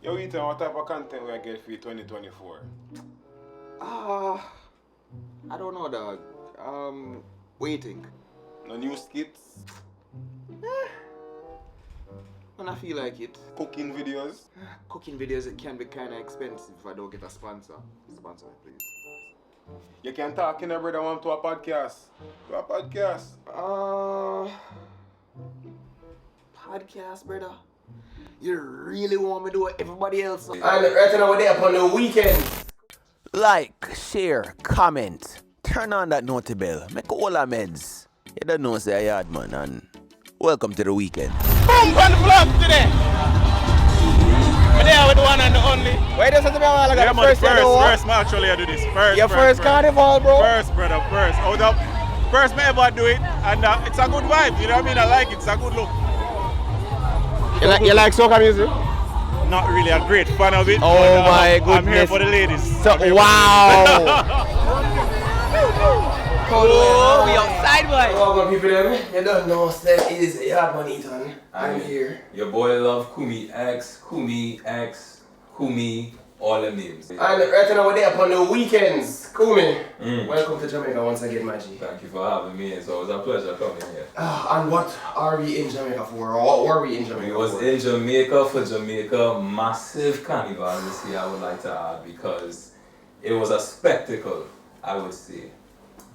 Yo, Etan, what type of content we get for 2024? I don't know, dog. Waiting. No new skits? When I feel like it. Cooking videos? Cooking videos, it can be kind of expensive if I don't get a sponsor. Sponsor me, please. You can talk in a brother want to a podcast. To a podcast. Podcast, brother. You really want me to do what everybody else? And right now we're there upon the WeekEndz. Like, share, comment, turn on that naughty bell, make all amends. You don't know say Yaadman, and welcome to the weekend. Boom on the vlog today. We're there with the one and the only. Wait a second, I got the First man actually I do this. Your first carnival, bro. First, brother, first. Hold up. First me ever do it, and it's a good vibe, you know what I mean? I like it, it's a good look. You like soca music? Not really a great fan of it. Oh but, my goodness. I'm here for the ladies. So, wow. Oh, we outside, boy. Welcome, people. Them. You don't know, that is Yaadman Etan. I'm here. Your boy love Kumi, all the names. And right now we're there upon the WeekEndz. Kumi, welcome to Jamaica once again, my G. Thank you for having me. It's always a pleasure coming here. And what are we in Jamaica for? Or what were we in Jamaica We was for? in Jamaica for Jamaica massive carnival this year, I would like to add, because it was a spectacle, I would say.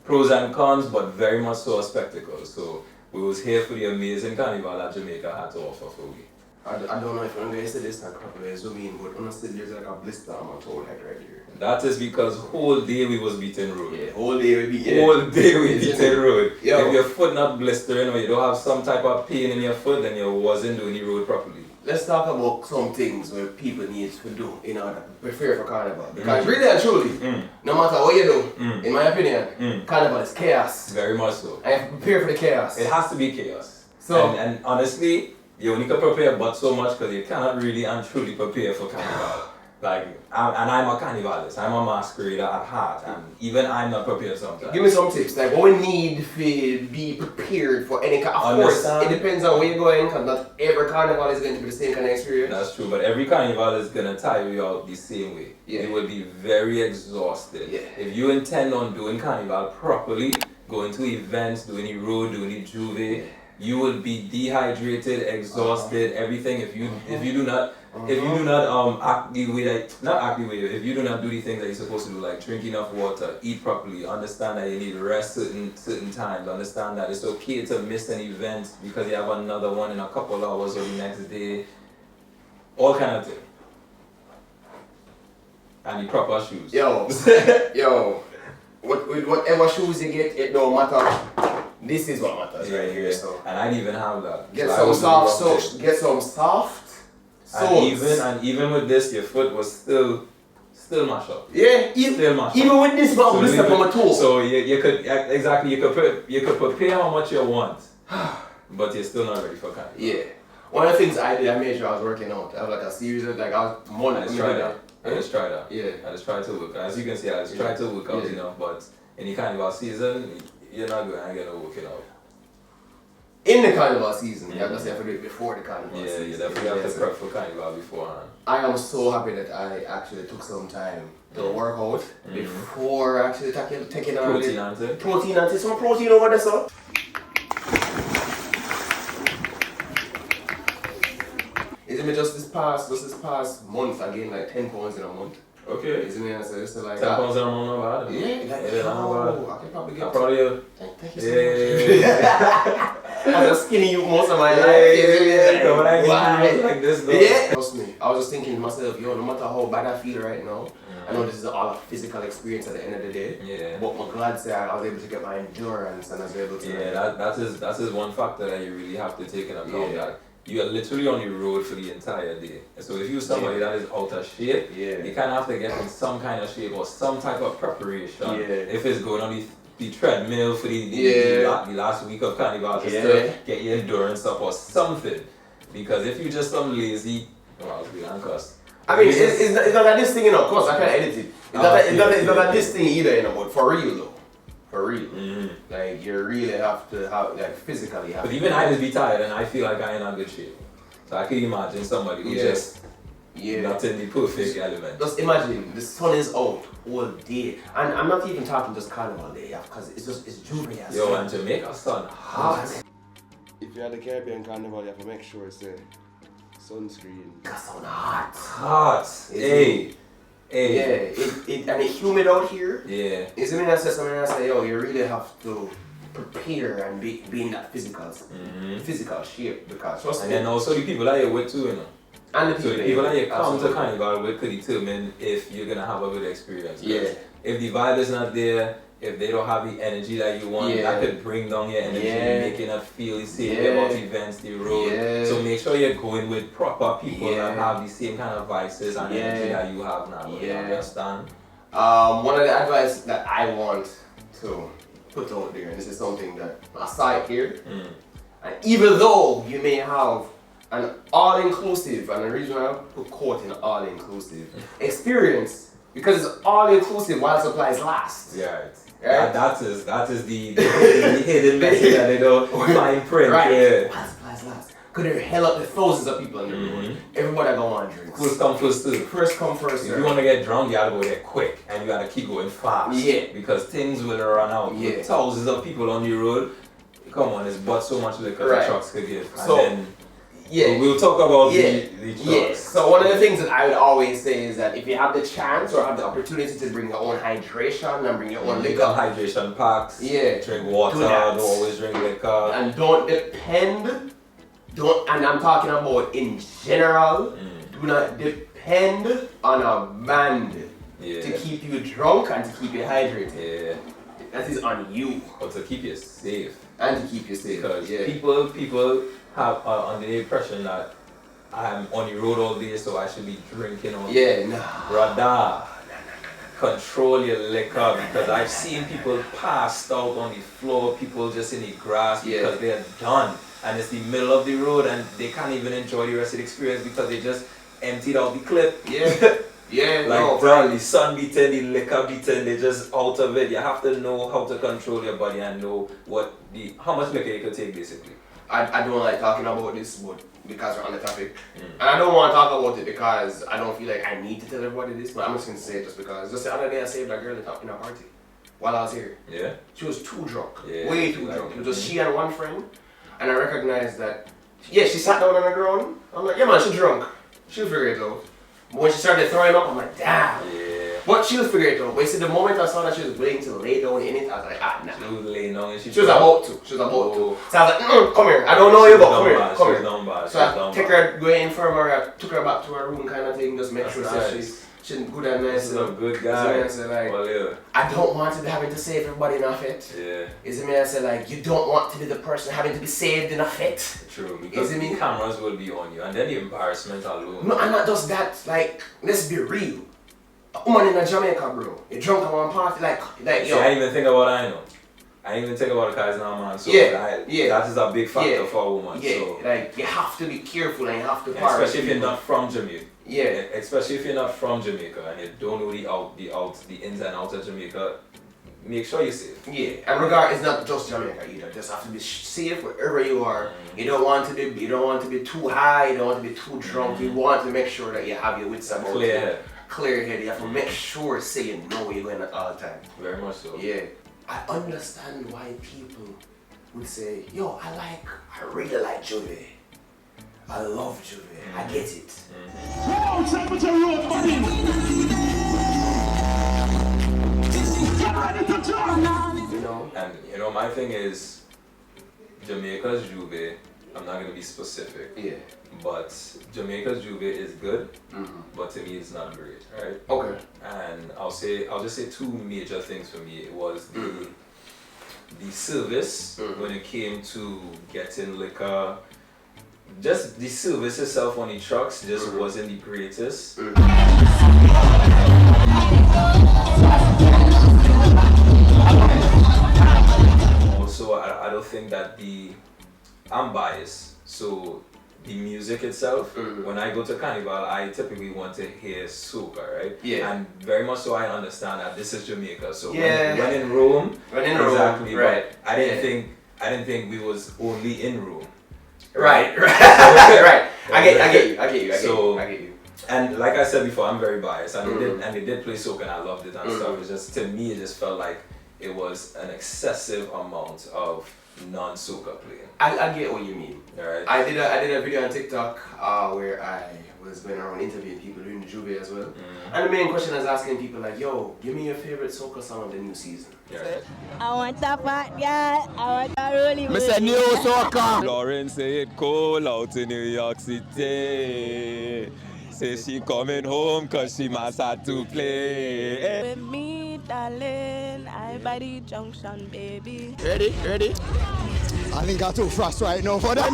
Pros and cons, but very much so a spectacle. So we was here for the amazing carnival that Jamaica had to offer for we. I don't know if I'm going to say this like properly zoom in, but honestly there's like a blister on my toe head right here. That is because whole day we was beating road. Yeah, whole day we beat Whole day we beating road. Yo. If your foot not blistering or you don't have some type of pain in your foot, then you wasn't doing the road properly. Let's talk about some things where people need to do in order to prepare for carnival. Because really and truly, no matter what you do, in my opinion, carnival is chaos. Very much so. And you have to prepare for the chaos. It has to be chaos. So- and honestly, you only can prepare but so much because you cannot really and truly prepare for carnival. I'm a carnivalist, I'm a masquerader at heart, and even I'm not prepared sometimes. Give me some tips, like what we need to be prepared for any kind. Of course, it depends on where you're going, because not every carnival is going to be the same kind of experience. That's true, but every carnival is going to tire you out the same way. Yeah. You will be very exhausted. Yeah. If you intend on doing carnival properly, going to events, doing the road, doing the juve, you will be dehydrated, exhausted, everything. If you do not act the way that if you do not do the things that you're supposed to do, like drink enough water, eat properly, understand that you need rest certain times, understand that it's okay to miss an event because you have another one in a couple hours or the next day, all kind of thing. And the proper shoes. Yo, whatever shoes you get, it don't matter. This is what matters right here. So. And I didn't even have that. Get So some soft socks. Get some soft socks. And even with this, your foot was still mashed up. Yeah, even with this, but blister from my toe. So you could prepare how much you want, but you're still not ready for carnival. Yeah. One of the things I did, I made sure I was working out. I have like a series of like I was months. I just tried that. Yeah. I just tried to work. As you can see, I just tried to work out enough, but in the carnival season, you're not going to get no working out. In the carnival season, you have to say I do it before the carnival season. Yeah, you definitely have to prep for carnival beforehand. I am so happy that I actually took some time to work out before actually taking on Protein and protein and some protein over there, so. Isn't it just this past month I gained like 10 pounds in a month? Okay. Isn't it? So it's like 10 pounds in a month, not bad. Yeah, like, not I can probably bad. get I'm proud of you. Thank you so Yeah. much. I was skinny you most of my life. Like this, though. Yeah. Trust me, I was just thinking to myself, yo, no matter how bad I feel right now, I know this is all a physical experience at the end of the day. Yeah. But I'm glad to say I was able to get my endurance and I was able to. Yeah, that is one factor that you really have to take into account. That you are literally on the road for the entire day. So if you're somebody that is out of shape, you kind of have to get in some kind of shape or some type of preparation. If it's going on the treadmill for the last week of carnival, just to get your endurance up or something. Because if you just some lazy, well, I'll be cuss. I mean, it's not that this thing, you know, of course, I can't edit it. It's not that this thing either, you know, but for real though. For real. Like, you really have to physically have But even I just be tired and I feel like I ain't in good shape. So I can imagine somebody who just Yeah. Not in the perfect element. Just imagine the sun is out all day, and I'm not even talking just carnival day, yeah, because it's Juve. Yo, and Jamaica sun hot. If you're at the Caribbean Carnival, you have to make sure it's sunscreen. It's sun hot. Hot. Hey. Yeah, and it's humid out here. Yeah. It's when I say something, I say, yo, you really have to prepare and be in that physical shape, because trust And me. then also the people that you're with too, you know. And the So the people that you come to absolutely. Carnival with could determine if you're gonna have a good experience. Yeah. If the vibe is not there, if they don't have the energy that you want, that could bring down your energy, make you not feel the same about events, the road. Yeah. So make sure you're going with proper people Yeah. that have the same kind of vices and energy that you have now. You understand? One of the advice that I want to put out there, and this is something that I saw it here, and even though you may have an all-inclusive, and the reason I put quote in all-inclusive experience, because it's all-inclusive while supplies last. Yeah. Right? That is the hidden message that they don't fine print. Right. Yeah. While supplies last. Could there hell up the thousands of people on the road. Everybody go on drinks. First come, first serve. First come, first If serve. you want to get drunk, you gotta go there quick and you gotta keep going fast. Yeah. Because things will run out. Yeah. With thousands of people on the road. Come on, it's but so much liquor the trucks could give. And So, then yeah. we'll talk about the trucks. Yeah. So one of the things that I would always say is that if you have the chance or have the opportunity to bring your own hydration and bring your own You liquor, got hydration packs. Yeah. Drink water. Do that. Don't always drink liquor. and and I'm talking about in general, do not depend on a band to keep you drunk and to keep you hydrated. Yeah. That is on you. But to keep you safe. And to keep you safe. Because yeah. people have under the impression that I'm on the road all day, so I should be drinking all day. Yeah, nah. Brother, control your liquor, because I've seen people passed out on the floor, people just in the grass because they're done. And it's the middle of the road and they can't even enjoy the rest of the experience because they just emptied out the clip. Yeah. Yeah, Like, bro, the sun beaten, the liquor beaten, they just out of it. You have to know how to control your body and know how much liquor you can take, basically. I don't like talking about this, but because we're on the topic. And I don't want to talk about it because I don't feel like I need to tell everybody this, but I'm just going to say it just because. Just the other day I saved a girl in a party while I was here. Yeah? She was too drunk. Yeah, way too drunk. It was just she and one friend. And I recognized that, she sat down on the ground. I'm like, yeah man, she's drunk. She'll figure it out. But when she started throwing up, I'm like, damn. Yeah. But she'll figure it out. But you see, the moment I saw that she was waiting to lay down in it, I was like, nah. She was laying down and She was about to. So I was like, come here. I don't know you, but come here. Come here. So I take her, go in infirmary, I took her back to her room kind of thing, just make sure that she's good and nice. This is a good guy. So like, well, yeah. I don't want to be having to save everybody in a fit. Yeah. Is it me? I say like, you don't want to be the person having to be saved in a fit. True, because the cameras will be on you, and then the embarrassment alone. No, and not just that. Like, let's be real. A woman in a Jamaica, bro. You drunk at one party, like See, yo. I didn't even think about I know. I didn't even think about the guys now, man. So that is a big factor for a woman. Yeah, so. like you have to be careful and you have to especially if you're not from Jamaica. Yeah. Especially if you're not from Jamaica and you don't know the ins and outs of Jamaica, make sure you're safe. Yeah, and it's not just Jamaica either. Just have to be safe wherever you are. You don't want to be too high. You don't want to be too drunk. You want to make sure that you have your wits about you. Clear head. You have to make sure, say you know where you're going at all the time. Very much so. Yeah. I understand why people would say, yo, I really like Juve. I love Juve. I get it. You know? And my thing is, Jamaica's Juve, I'm not going to be specific. Yeah. But Jamaica's Juve is good, but to me it's not great, right? Okay. And I'll just say two major things for me. It was the service when it came to getting liquor. Just the service itself on the trucks just wasn't the greatest. Also, I don't think that I'm biased, so the music itself, when I go to Carnival, I typically want to hear Soca, right? Yeah. And very much so I understand that this is Jamaica. So Yeah. when in Rome, exactly, right. But I didn't think we was only in Rome. Right. Right. I get you. And like I said before, I'm very biased, and they did play soca, and I loved it and stuff. It's just, to me, it just felt like it was an excessive amount of non-soca playing. I get what you mean. Alright. I did a video on TikTok where I was going around interviewing people doing the Juve as well. And the main question I was asking people like, yo, give me your favorite soca song of the new season. Yeah. I want a fat girl, I want a rolling. Mr. New Soca. Lauren say it cold out in New York City. Say she coming home cause she must have to play. With me, darling, I by the junction, baby. Ready? I think I'm too fast right now for that.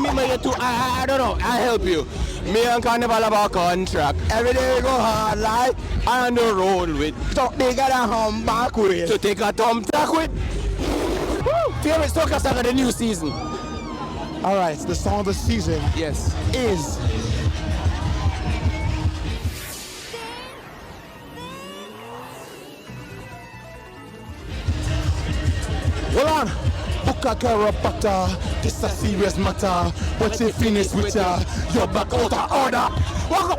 I don't know. I help you. Me and Carnival have a contract. Every day we go hard like on the road with talk bigger than humpback with. To take a thumb tack with. Woo! Favorite soca song of the new season. All right, the song of the season Yes. is hold on. Book a chiropractor, this a serious matter. What you finish with ya, you're back out of order. Walk up.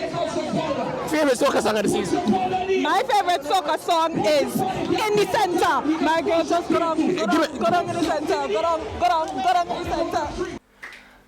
Favorite soca song of the season. My favorite soca song is In the Center. My girl just go down in the center. Go down in the center.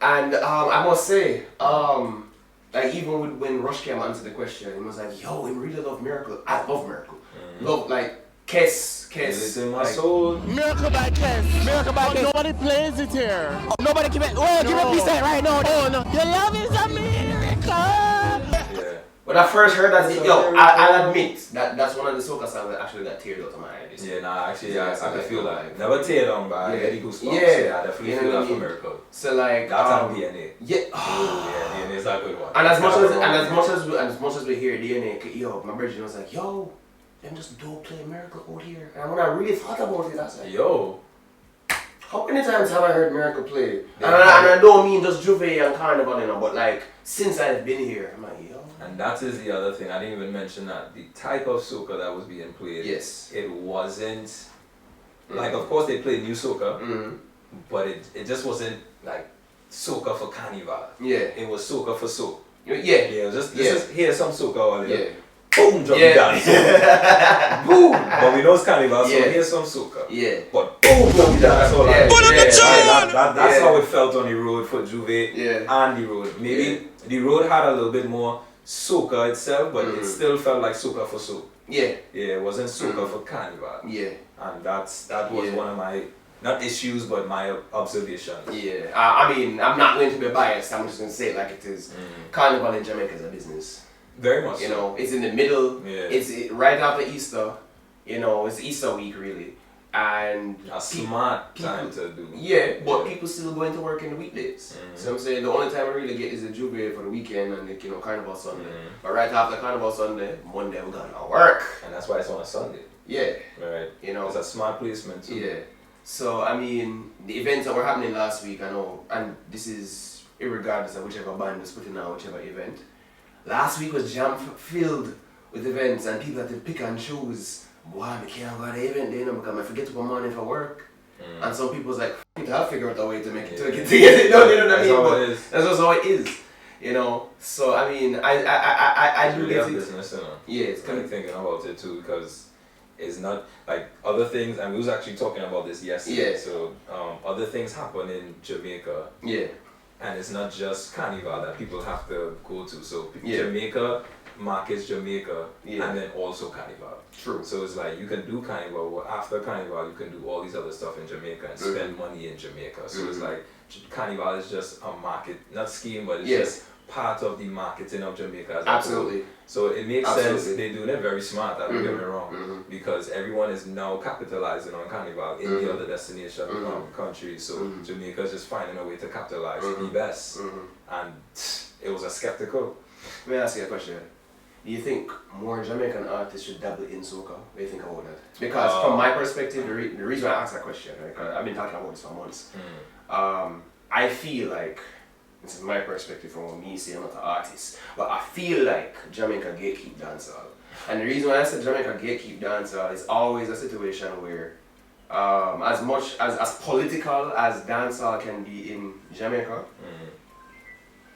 And I must say, like even when Rush came out answered the question, he was like, yo, I really love Miracle. I love Miracle. Love like Kiss. It's in my like, soul. Miracle by Kiss. Miracle by Kiss. Nobody plays it here. Oh, nobody give it. Oh, give it peace right now. Oh no. Your love is a miracle. Yeah. When I first heard that, I'll admit that that's one of the soca songs that actually got teared out of my eyes. Yeah, nah, actually, Yeah, I so can like, feel that. like- Never tear down, but I Yeah. get the goosebumps. Yeah. I definitely You know feel what I that for mean? Miracle. So like, That's on DNA. yeah. Yeah, DNA is a good one. And as much That's as we hear DNA, yo, my brother was like, yo, them just don't play Miracle out here. And when I really thought about it, I was like, Yo, how many times have I heard Miracle play? And I don't mean just Juve and Carnival, you know, but like since I've been here, I'm like, yo. and that is the other thing. I didn't even mention that the type of soca that was being played. Yes. It wasn't like, of course they played new soca, but it just wasn't like soca for Carnival. Yeah. It was soca for soca. Yeah. Yeah, just here's some soca all Yeah. Boom, drop Yeah. dance. Boom. But we know it's Carnival, so Yeah. here's some soca. Yeah. But boom, drop dance. So like, that's Yeah. how it felt on the road for Juve Yeah. and the road. Maybe the road had a little bit more soca itself, but it still felt like soca for soca. Yeah. Yeah, it wasn't soca for Carnival. Yeah. And that was Yeah. one of my, not issues, but my observations. Yeah. I mean, I'm not going to be biased. I'm just going to say it like it is. Carnival in Jamaica is a business. Very much You so. know, it's in the middle. Yeah. It's right after Easter. You know, it's Easter week really. And A smart time to do. yeah, but people still going to work in the weekdays. So I'm saying the only time I really get is the Juve for the weekend and like, Carnival Sunday. But right after Carnival Sunday, Monday we're gonna work. And that's why it's on a Sunday. Yeah. Right. You know. It's a smart placement too. Yeah. So I mean, the events that were happening last week, I know, and this is irregardless of whichever band was putting on whichever event. Last week was filled with events and people had to pick and choose. Boy, I can't go to the event then because I forget to come morning for work. And some people was like, I'll figure out a way to make it to get it done, you know what I mean? But that's just how it is. You know? So I mean I do really get have it. business, you know. Yeah, it's kind of thinking about it too, because it's not like other things, and we was actually talking about this yesterday. Yeah. So other things happen in Jamaica, Yeah. and it's not just Carnival that people have to go to. So Yeah. Jamaica markets Jamaica, Yeah. and then also Carnival. True. So it's like you can do Carnival, but after Carnival you can do all these other stuff in Jamaica and spend money in Jamaica. So it's like Carnival is just a market, not scheme, but it's just part of the marketing of Jamaica. As a Absolutely. whole. So it makes Absolutely. sense. They're doing it very smart. Don't get me wrong, because everyone is now capitalizing on Carnival in the other destination countries. So Jamaica's just finding a way to capitalize the best, and it was a skeptical. Let me ask you a question. Do you think more Jamaican artists should dabble in soca? What do you think about that? Because from my perspective, the reason I asked that question, right, 'cause I've been talking about this for months. I feel like, this is my perspective from what me say, I'm not an artist, but I feel like Jamaica gatekeep dancehall. And the reason why I said Jamaica gatekeep dancehall is always a situation where as much as political as dancehall can be in Jamaica,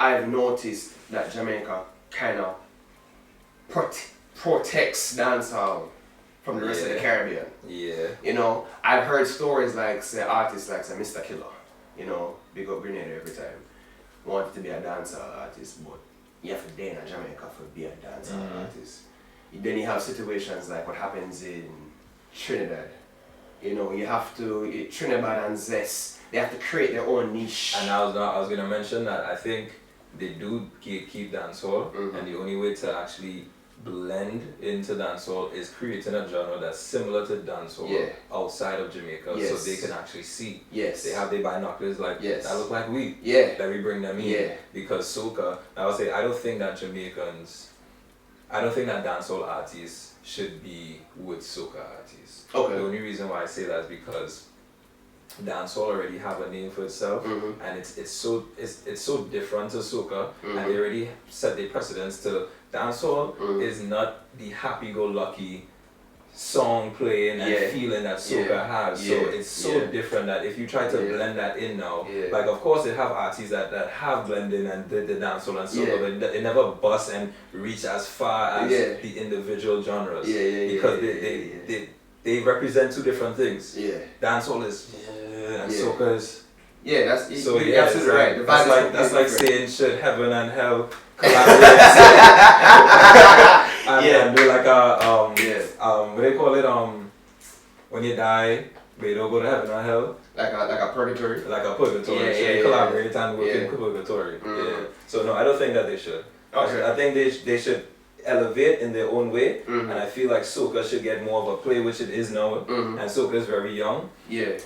I've noticed that Jamaica kind of protects dancehall from the rest of the Caribbean. Yeah. You know, I've heard stories like, say, artists like, say, Mr. Killer, you know, big up Grenada every time, wanted to be a dancehall artist, but you have to be in Jamaica for be a dancehall artist. Then you have situations like what happens in Trinidad. You know, you have to, Trinidad and Zest, they have to create their own niche. And I was gonna mention that I think they do keep dancehall, and the only way to actually blend into dancehall is creating a genre that's similar to dancehall outside of Jamaica, so they can actually see. They have their binoculars like that look like we. That we bring them in because soca. I would say I don't think that dancehall artists should be with soca artists. Okay. The only reason why I say that is because dancehall already have a name for itself, and it's so different to soca, and they already set their precedence to dancehall is not the happy-go-lucky song playing and feeling that soca has. So it's so different that if you try to blend that in now, like of course they have artists that have blended and did the dancehall and soca, but it never bust and reach as far as the individual genres because they represent two different things. Dancehall is and soca is that's so absolutely right. That's like saying should heaven and hell collaborate and do like a what do they call it when you die but you don't go to heaven or hell, like a purgatory, so they collaborate and work in purgatory. So no, I don't think that they should. I think they should elevate in their own way, and I feel like soca should get more of a play, which it is now, and soca is very young,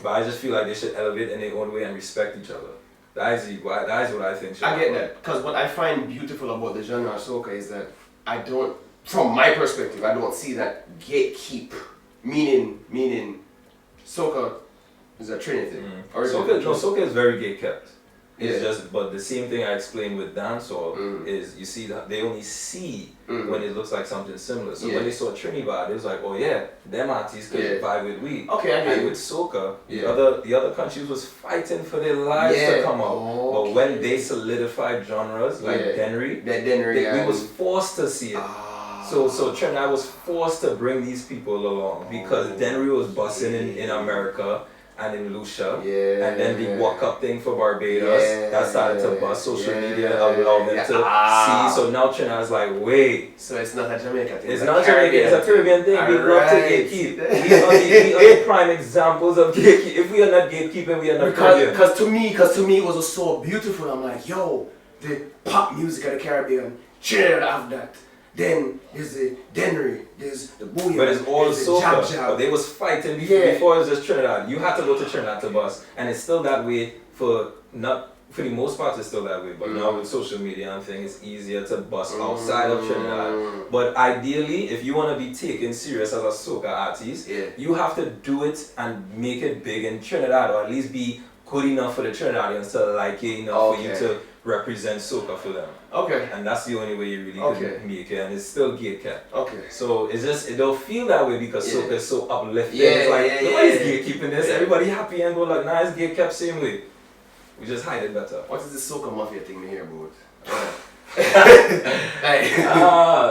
but I just feel like they should elevate in their own way and respect each other. That is what I think should I get that, because what I find beautiful about the genre of soca is that from my perspective, I don't see that gatekeep, meaning soca is a Trinity. Soca is very gate kept. It's just, but the same thing I explained with dancehall is you see that they only see when it looks like something similar. So when they saw Trinidad, it was like, oh yeah, them artists could vibe with we. Okay, I get and with soca, the other countries was fighting for their lives to come out. But when they solidified genres like Dennery, we was forced to see it. So Trinidad was forced to bring these people along because Dennery was busting in America and in Lucia, and then the walk up thing for Barbados that started to bust. Social media allowed them to see. So now Trinidad's like, wait. So it's not a Jamaica thing. It's not a Jamaican. It's a Caribbean thing. We love to gatekeep. We are the prime examples of gatekeep. If we are not gatekeeping, we are not Caribbean. Because to me it was so beautiful. I'm like, yo, the pop music of the Caribbean, Trinidad have that. Then there's the Dennery, there's the Booyah, but it's all soca. Jab. But they was fighting before it was just Trinidad. You had to go to Trinidad to bust, and it's still that way for the most part. It's still that way. But now with social media and things, it's easier to bust outside of Trinidad. But ideally, if you want to be taken serious as a soca artist, you have to do it and make it big in Trinidad, or at least be good enough for the Trinidadians to like it enough for you to represent soca for them. And that's the only way you really can make it, and it's still gate kept. So it's just, it don't feel that way because soca is so uplifting. It's like, nobody's gatekeeping this, everybody happy and go like, nah, it's gate kept same way. We just hide it better. What is the soca mafia thing we hear about?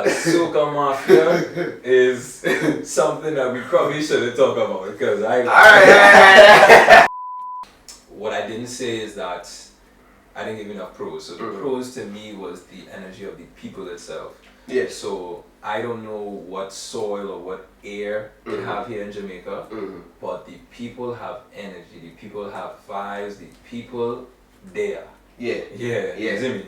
Soca mafia is something that we probably shouldn't talk about because what I didn't say is that I didn't give enough pros. So the pros to me was the energy of the people itself. So I don't know what soil or what air they have here in Jamaica, but the people have energy, the people have vibes, the people there. You see me?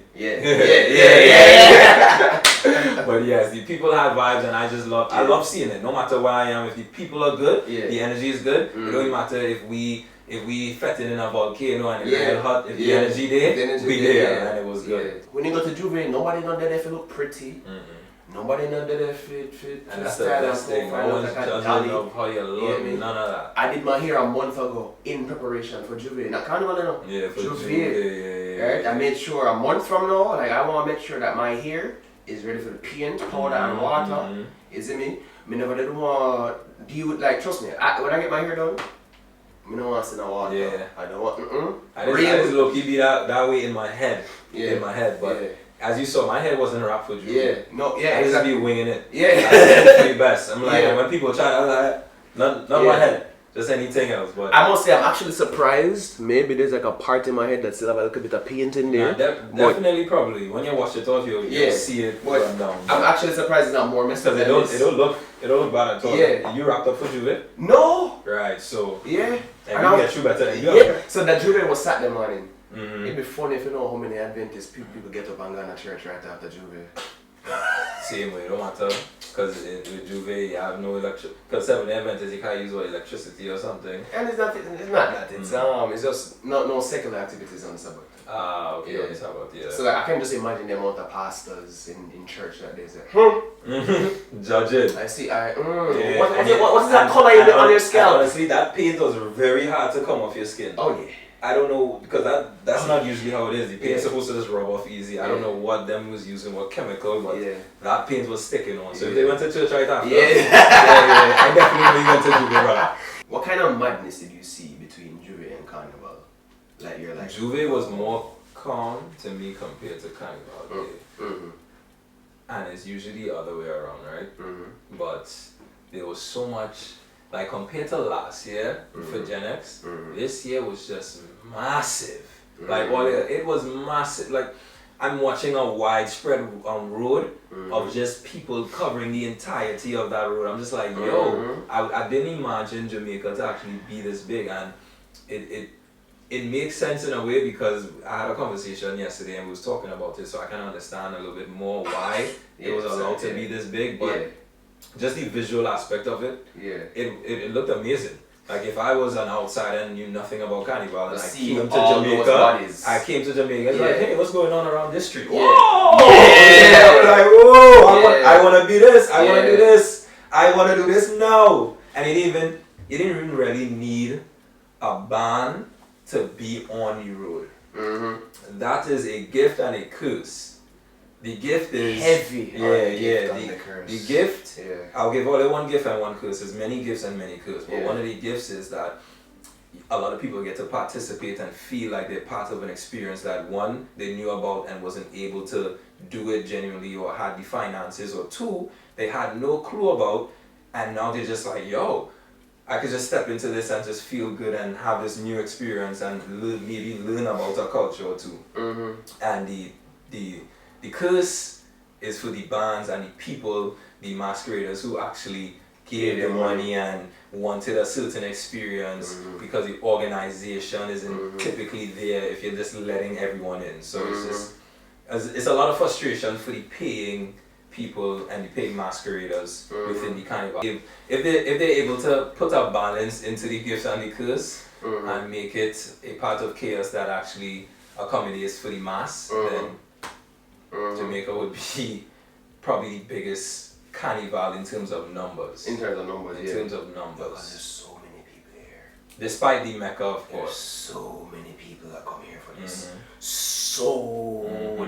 But yes, the people have vibes, and I love seeing it. No matter where I am, if the people are good, the energy is good. It don't matter if we fetting in a volcano and it's real hot, if the energy there, we there, and it was good. When you go to Juve, nobody not there if you look pretty. Nobody not there if fit. And that's the best thing. No one's judging of how you look, none of that. I did my hair a month ago in preparation for Juve. Not Carnival, you know? For Juve. Right? I made sure a month from now, like I want to make sure that my hair is ready for the paint, powder and water. You see me? Me never did want deal with, like, trust me, when I get my hair done, I don't want to see no water. Yeah. I don't want, I just low-key be that way in my head. Yeah. In my head, but as you saw, my head wasn't wrapped for Drew. Yeah. No, yeah, I just exactly. be winging it. Yeah. That's the best. I'm like, Yeah. when people try, I'm like, not my head, just anything else. But I must say, I'm actually surprised. Maybe there's like a part in my head that still have a little bit of paint in there. Definitely, probably. When you wash it off, you'll see it run down. I'm actually surprised it's not more messed up. Because it don't look bad at all. Yeah. You wrapped up for Juve? No. Right, so. Yeah. And you get you better than you. Yeah. So that Juve was Saturday morning. It'd be funny if you know how many Adventist people get up and go to church right after Juve. Same way, don't matter. Because with Juve, you have no electricity. Because 7 Adventists, you can't use electricity or something. And it's not that. It's just no secular activities on the Sabbath. Ah, okay, on the Sabbath, yeah. So like, I can just imagine the amount of pastors in church that they say, Judge it. I see, Yeah. what's that color on your scalp? Honestly, that paint was very hard to come off your skin. Oh yeah. I don't know, because that's not usually how it is. The paint's supposed to just rub off easy. I don't know what them was using, what chemical, but that paint was sticking on. So if they went to church right after, I definitely went to Juve, brother. What kind of madness did you see between Juve and Carnival? Like you're like Juve was more calm to me compared to Carnival. And it's usually the other way around, right? But there was so much. Like compared to last year for Gen X, this year was just massive. Like it was massive. Like I'm watching a widespread road of just people covering the entirety of that road. I'm just like, yo, I didn't imagine Jamaica to actually be this big, and it makes sense in a way because I had a conversation yesterday and we was talking about it, so I can understand a little bit more why it was allowed to be this big, but. Just the visual aspect of it, it looked amazing. Like if I was an outsider and knew nothing about Carnival and I came to Jamaica, it's like, hey, what's going on around this street? Whoa! I was like, whoa! I want to be this. I want to do this. I want to do this now. And you didn't even really need a band to be on the road. That is a gift and a curse. The gift is heavy. The gift. I'll give only one gift and one curse. There's many gifts and many curses. But one of the gifts is that a lot of people get to participate and feel like they're part of an experience that one, they knew about and wasn't able to do it genuinely or had the finances, or two, they had no clue about, and now they're just like, yo, I could just step into this and just feel good and have this new experience and maybe learn about a culture or two. And the curse is for the bands and the people, the masqueraders who actually gave the money and wanted a certain experience because the organization isn't typically there if you're just letting everyone in. So it's a lot of frustration for the paying people and the paying masqueraders within the carnival. If they're able to put a balance into the gifts and the curse and make it a part of chaos that actually accommodates for the mass, then Jamaica would be probably the biggest carnival in terms of numbers. In terms of numbers, Because there's so many people here. Despite the Mecca, of course. There's so many people that come here for this.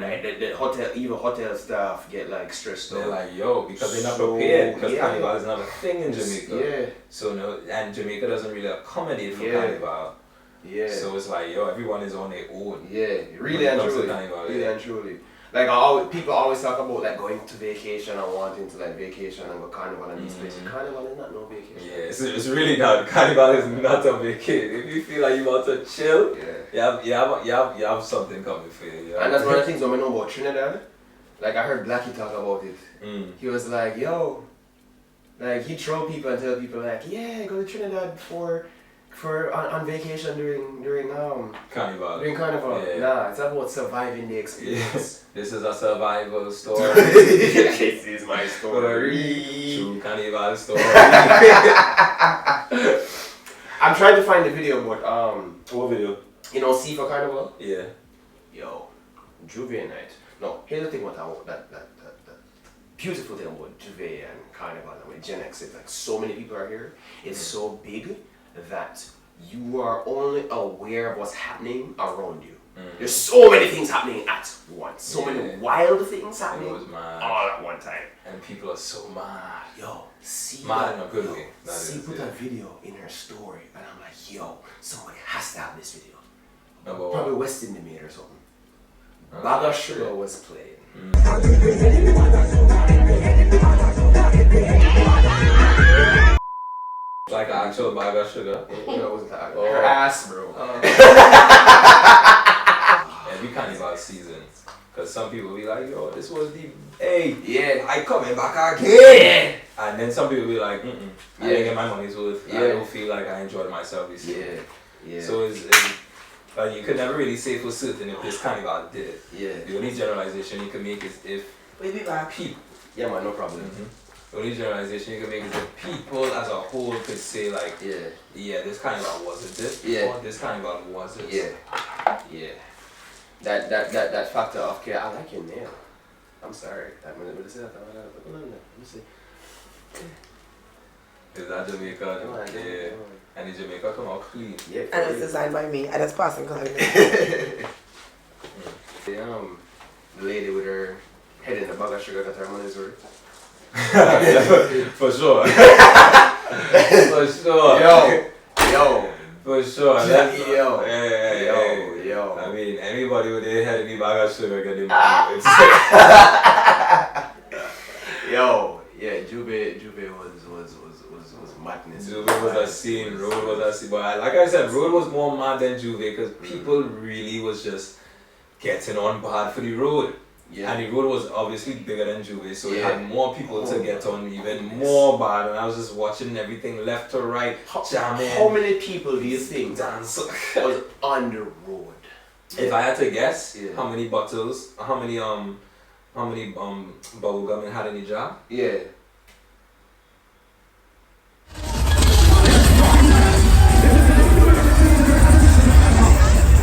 Like the hotel, even hotel staff get like stressed out. They're like, yo, because they're not prepared, because carnival is not a thing in Jamaica. So no, and Jamaica doesn't really accommodate for carnival. So it's like, yo, everyone is on their own. Really and truly. Like people always talk about like going to vacation and wanting to like vacation and go carnival and these places. Carnival is not no vacation. It's really not. Carnival is not a vacation. If you feel like you want to chill, you have something coming for you. And that's one of the things when we know about Trinidad. Like I heard Blackie talk about it. He was like, yo, like he'd throw people and tell people like, yeah, go to Trinidad on vacation during Carnival. Nah, it's about surviving the experience. This is a survival story. This is my story. True Carnival story. I'm trying to find the video, but what video? You know, C for Carnival? Yeah. Yo, Juve night. No, here's the thing about that beautiful thing about Juve and Carnival and with Gen X is like so many people are here. It's so big that you are only aware of what's happening around you. There's so many things happening at once. So many wild things happening It was mad. all at one time. And people are so mad. Yo, see Mad in a good way. See, put a video in her story, and I'm like, yo, somebody has to have this video. Number Probably one. West Indian made or something. Bag of Sugar was playing. Like an actual bag of sugar. It wasn't that. Her ass, bro. Every carnival season. Because some people be like, yo, this was the, hey, Yeah. I coming back again. And then some people be like, I didn't get my money's worth. I Yeah. don't feel like I enjoyed myself this year. Yeah. So it's like you could never really say for certain if this carnival did it. Yeah. The only generalization you can make is if people. Yeah, man, no problem. The only generalization you can make is if people as a whole could say like, Yeah. this carnival wasn't it, Yeah. or this carnival was it. Yeah. That factor of care. I like your nail. I'm sorry. Let me see that. Let me see. Is that Jamaica? Come on, Yeah. And the Jamaica come out clean. Yeah. And it's designed by me. I just passed and calling The lady with her head in the bag of sugar got her money's worth. For sure. For sure. Yo. For sure. Yo. Yo. I mean, anybody with their head in the bag of sugar get the money. Yo. Yeah, Jube was madness. Juve was a scene, Road was a scene. But like I said, Road was more mad than Juve because people really was just getting on bad for the Road. Yeah. And the Road was obviously bigger than Juve, so it Yeah. had more people to get on, even more bad. And I was just watching everything left to right, jamming. How many people do you think Dance. was on the road? If I had to guess, Yeah. how many bottles, how many bubble gum it had in the jar? Yeah.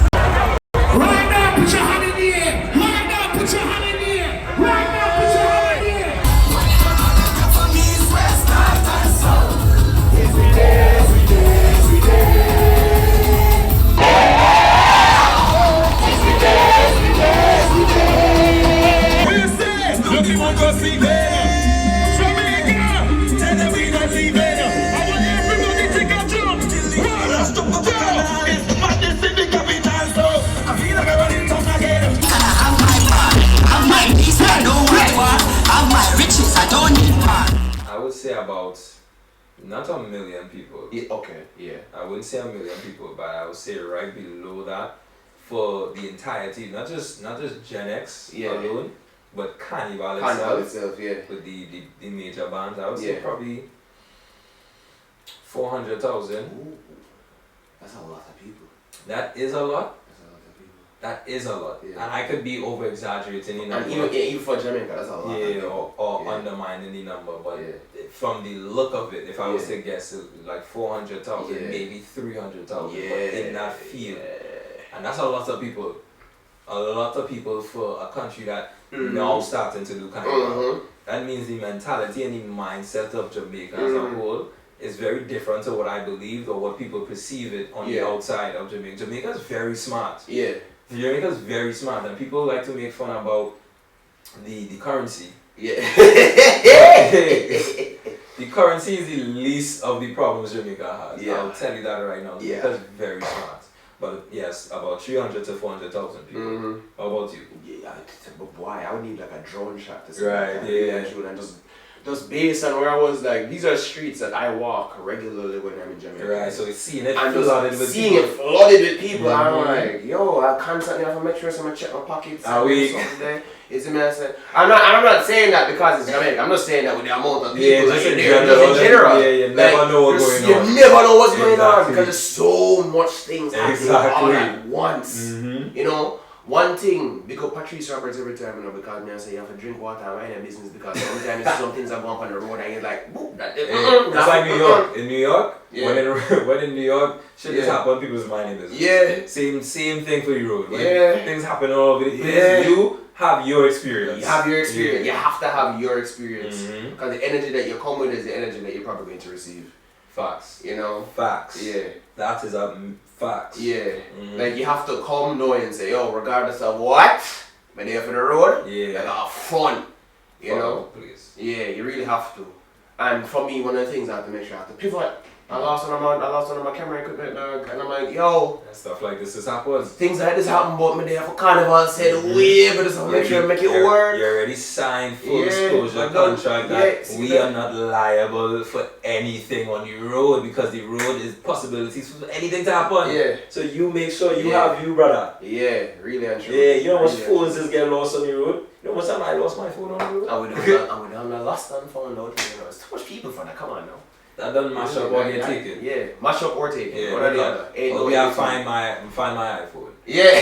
Right now, put your hand in the air. Right now, put your hand in the air. Right now, put your hand in the air. From east, west, north, and south. Every day, every day, every day. Every day, every day, every day. We say, looking for go see them. Jamaica, tell them we not leaving. I want everybody to get drunk. It's madness in the capital, so I feel like I'm running tough again. Have my part, have my peace, I don't want war. Have my riches, I don't need part. I would say about not a million people. Yeah. Okay. Yeah. I wouldn't say a million people, but I would say right below that for the entirety, not just Gen X alone, but Carnival itself. Yeah. With the major bands, I would say Yeah. probably 400,000. That's a lot of people. That is a lot. That's a lot of people. That is a lot. Yeah. And I could be over exaggerating the number. And even for Jamaica, that's a lot. Yeah, of people. or Yeah. undermining the number, but Yeah. from the look of it, if I was Yeah. to guess, like 400,000, Yeah. maybe 300,000, Yeah. but in that field, and that's a lot of people. A lot of people for a country that now starting to do carnival. That means the mentality and the mindset of Jamaica as a whole is very different to what I believed or what people perceive it on the outside of Jamaica. Jamaica is very smart. Yeah. Jamaica is very smart, and people like to make fun about the currency. Yeah. The currency is the least of the problems Jamaica has. Yeah. I'll tell you that right now. Yeah. Jamaica is very smart. But yes, about 300 to 400,000 people. How about you? Yeah, but boy, I would need like a drone shot to see Right, that. yeah. And just based on where I was, like, these are streets that I walk regularly when I'm in Jamaica. Right, so it's seeing it And flooded just with seeing people. it flooded with people, I'm like, yo, I constantly have to make sure someone check my pockets. Are we? Something there. Is it me? I said, I'm not saying that because it's Jamaica. I'm not saying that with the amount of people Yeah, that just are in there. general. Just in general. Yeah, you never know what's going on. You never know what's going on Exactly. because there's so much things happening all at once. You know, one thing, because Patrice Roberts every time, you know, because me I say you have to drink water and mind your business because sometimes some things are going on the road and you're like, boop, That's like New York. In New York, Yeah. when in New York, shit just happen, people's minding business. Yeah. Same thing for the road. When Yeah. things happen all over the place, Yeah. you have your experience. You have your experience. Yeah. You have to have your experience because the energy that you come with is the energy that you're probably going to receive. Facts. You know? Facts. Yeah. That is a fact. Yeah. Like you have to come knowing and say, yo, regardless of what, when you're for the road, Yeah. like have fun. You know? Please. Yeah, you really have to. And for me, one of the things I have to make sure I have to pivot. I lost one of my camera equipment, dog, and I'm like, yo. And stuff like this happens. Things like this happen, but me there for carnival said way, but just make sure I make it work. You already signed full disclosure contract that we are not liable for anything on the road because the road is possibilities for anything to happen. Yeah. So you make sure you have you, brother. Yeah, really and true. Yeah, you know how much phones just get lost on the road? You know how much time I lost my phone on the road? I'm lost and found out. You know, it's too much people for that. Come on now. That doesn't mash up or get taken. Yeah, mash up or taken. Yeah, one or the other. I find my iPhone. Yeah.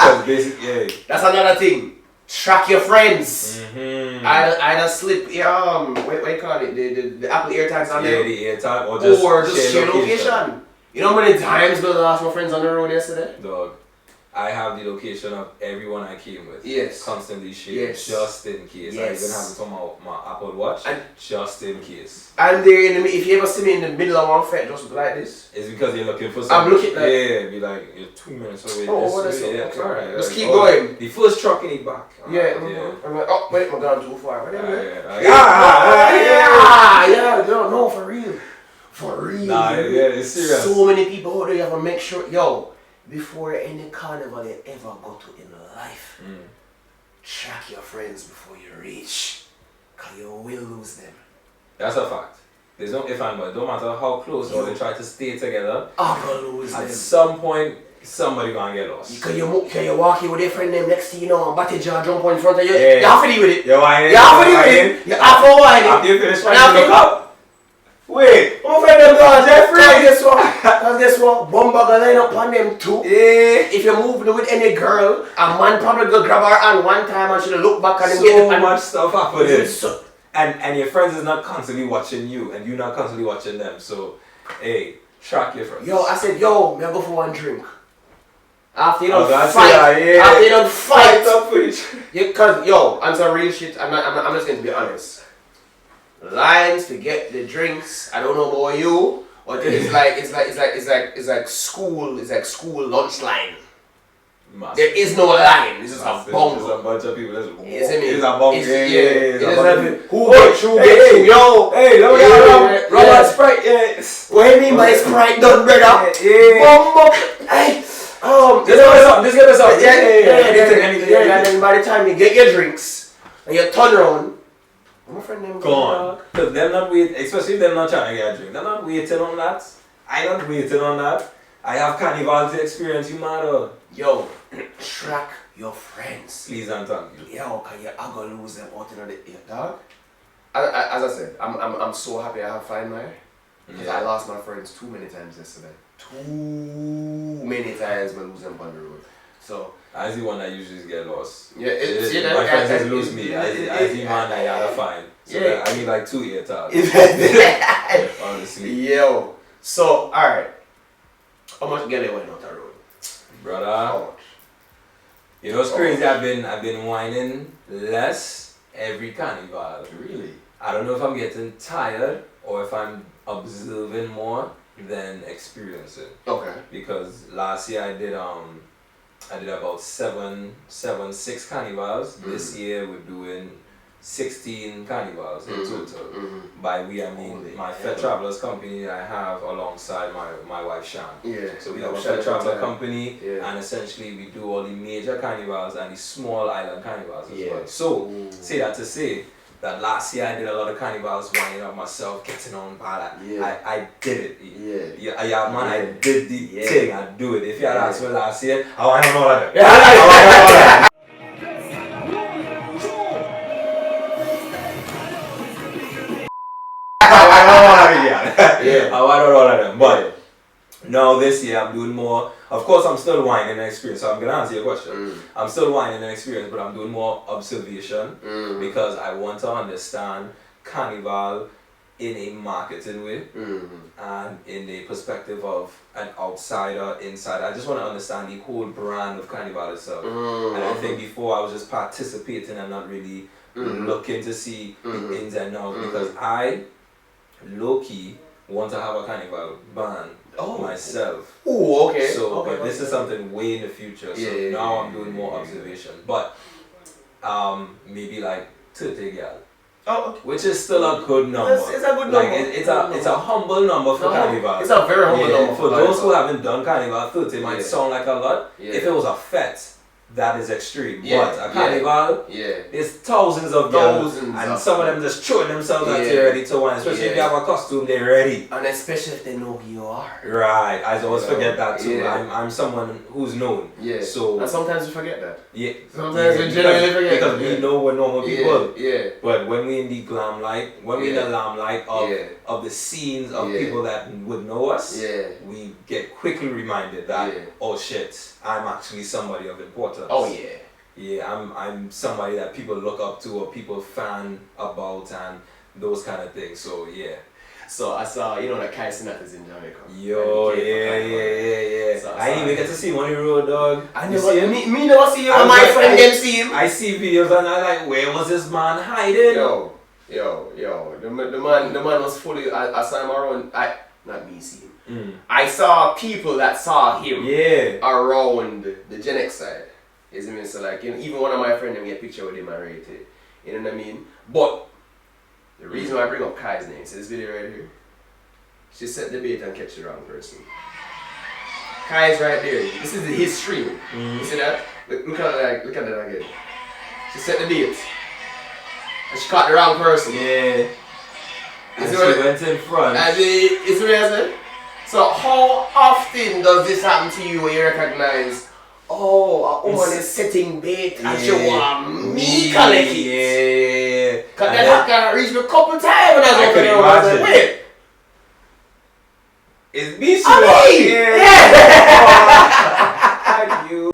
Because basically, that's another thing. Track your friends. I just slip what you call it? The Apple AirTags on there. Yeah, the AirTag or just share location. You know how many times I lost my friends on the road yesterday? Dog. I have the location of everyone I came with. Yes. Constantly shared, just in case. I even have it on my Apple Watch, just in case. And they're in the if you ever see me in the middle of one fete just like this, it's because you're looking for something. I'm looking like be like you're 2 minutes away. Oh, that's alright. Just keep going. The first truck in the back. Yeah. I'm like, oh wait, I'm going too far. No, for real. For real. Nah, it's serious. So many people out there, you have to make sure, before any carnival you ever go to in life, track your friends before you reach, because you will lose them. That's a fact. There's no if and but. Don't matter how close or they try to stay together, at some point, somebody gonna get lost. Because you walking with your friend them next to you know, and batty jaw jump on in front of you. Yeah. You have to deal with it. You have to deal with it. You have to whine it. After you finish And after look up. Wait, my friend them gone, Jeffrey. Cause guess what? Bumba gonna line up on them too. Yeah. If you're moving with any girl, a man probably go grab her hand one time and she'll look back and so get the much stuff happening. And your friends is not constantly watching you, and you're not constantly watching them. So, hey, track your friends. I said, may I go for one drink? After you don't after you don't fight up for each. Cause on some real shit, I'm just going to be honest. Lines to get the drinks. I don't know about you, but it's like school lunch line. Massive. There is no line. This is a bongo. There's a bunch of people. It's a bongo. Who get you? Get you? Hey, let me get Robert Sprite. What do you mean by Sprite done, brother? Bongo. Hey. Just get this up. Yeah. And then by the time you get your drinks and you turn around, my friend them gone. Because they're not waiting, especially if they're not trying to get a drink. They're not waiting on that. I'm not waiting on that. I have carnival to experience, you matter. Track your friends. Please and thank you. Cause you're gonna lose them out in the dog. As I said, I'm so happy I have fine there. Because I lost my friends too many times yesterday. Too many times I lose them on the road. So I was the one that usually get lost. Yeah, my friends just lose me. I the man that I gotta find. So I need like 2 AirTags. Honestly. So alright. How much get it went on the road? Brother. How much? You know it's crazy, I've been whining less every carnival. Really? I don't know if I'm getting tired or if I'm observing more than experiencing. Okay. Because last year I did about 6 carnivals. This year we're doing 16 carnivals in total. By we I mean my Fed Travelers company that I have alongside my wife Shan. So we have a Fed Traveler company and essentially we do all the major carnivals and the small island carnivals as well. So say that to say that last year I did a lot of carnivals, winding up myself, getting on par. I did it. Yaadman, I did the thing, I do it. If you had asked me last year, I want to know that. I want to know all of them. But now this year I'm doing more. Of course, I'm still whining and experience, so I'm going to answer your question. I'm still whining and experience, but I'm doing more observation because I want to understand carnival in a marketing way and in the perspective of an outsider, insider. I just want to understand the whole brand of carnival itself. And I think before I was just participating and not really looking to see the ins and outs because I, low-key, want to have a carnival band myself. Oh, okay. So, okay, but this is something way in the future. So now I'm doing more observation. But maybe like 30 girl. Oh, okay. Which is still a good number. It's a good number. Like it's a humble number for carnival. It's a very humble number for those who haven't done carnival. 30 might sound like a lot. Yeah. If it was a fete, that is extreme. Yeah. But a carnival, there's thousands of girls, and some of them just throwing themselves out there ready to win. Especially if you have a costume, they're ready. And especially if they know who you are. Right. I always forget that too. Yeah. I'm someone who's known. Yeah. So and sometimes we forget that. Yeah. Sometimes we genuinely forget because we know we're normal people. Yeah. But when we in the glam light, when we in the limelight of the scenes of people that would know us, we get quickly reminded that oh shit, I'm actually somebody of importance. Oh yeah. Yeah, I'm somebody that people look up to or people fan about and those kind of things. So yeah. So I saw, that Kai Sinat is in Jamaica. Yo, yeah. So I didn't even get to see him on the road, dog. I never, me never see him. My friend didn't see him. I see videos and I'm like, where was this man hiding? Yo. The man was fully. I saw him around. Not me see him. I saw people that saw him. Around the Gen X side. Is I mean, so like even one of my friends them get a picture with him and rate it. You know what I mean? But the reason why I bring up Kai's name, see this video right here? She set the bait and catch the wrong person. Kai's right there. This is his stream. You see that? Look at that again. She set the bait. And she caught the wrong person. Yeah. And she went in front. And it's what I said. So how often does this happen to you when you recognize a woman is setting bait and she want me collect it? Yeah. Cause that hacker reached me a couple times when I was over there. I was like, wait. It's me, Thank you.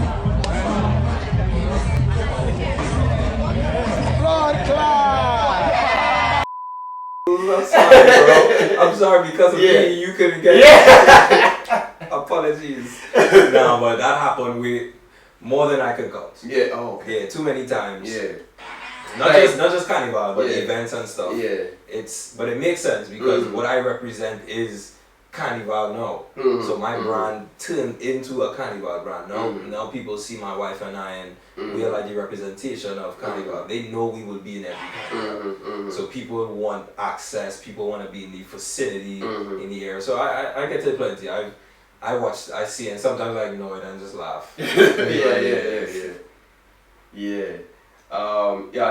I'm sorry because of me you couldn't get it. Apologies. No, but that happened with more than I could count. Yeah, okay. Yeah, too many times. Yeah. Not just carnival, but events and stuff. Yeah. But it makes sense because what I represent is carnival now. So my brand turned into a carnival brand. Now people see my wife and I and we are like the representation of carnival. They know we will be in every carnival. So people want access, people want to be in the vicinity, in the area. So I get to plenty. I watch, I see, and sometimes I ignore it and just laugh. I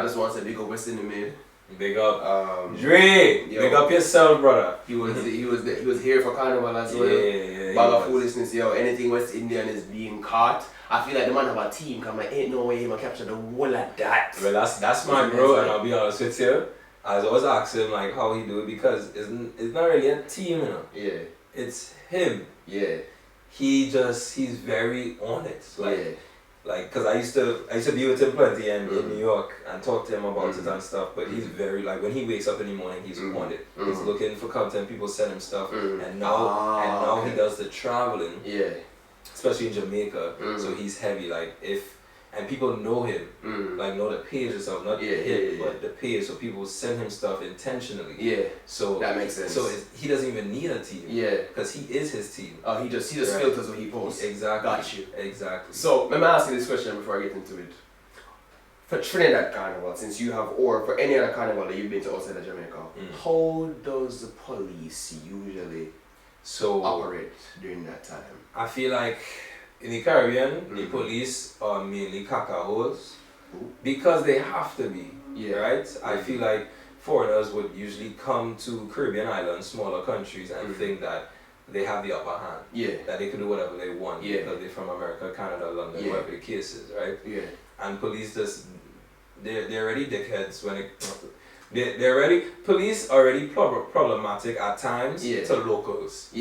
just want to say big up West Indian man. Big up, Dre. Big up yourself, brother. He was here for carnival as well. Yeah. Bag of foolishness, anything West Indian is being caught. I feel like the man have a team. Cause like, ain't no way he can capture the whole of that. Well, that's my bro, and I'll be honest with you. I always ask him like how he do it because it's not really a team, Yeah. It's him. Yeah. He's very on it. Like, cause I used to be with him plenty in New York and talk to him about it and stuff. But he's very like when he wakes up in the morning, he's on it. He's looking for content. People send him stuff, and now he does the traveling. Yeah. Especially in Jamaica, so he's heavy. Like and people know him, like know the page and stuff, not him, but the page. So people send him stuff intentionally. Yeah. So that makes sense. So he doesn't even need a team. Yeah. Because he is his team. Oh, he just filters what he posts. Exactly. Got you. Exactly. So let me ask you this question before I get into it. For Trinidad Carnival, since you have, or for any other carnival that you've been to outside of Jamaica, how does the police usually operate during that time? I feel like in the Caribbean, the police are mainly cacahos because they have to be, right? I feel like foreigners would usually come to Caribbean islands, smaller countries, and think that they have the upper hand, that they can do whatever they want because they're from America, Canada, London, whatever the case is, right? And police they're already dickheads when police are already problematic at times to locals.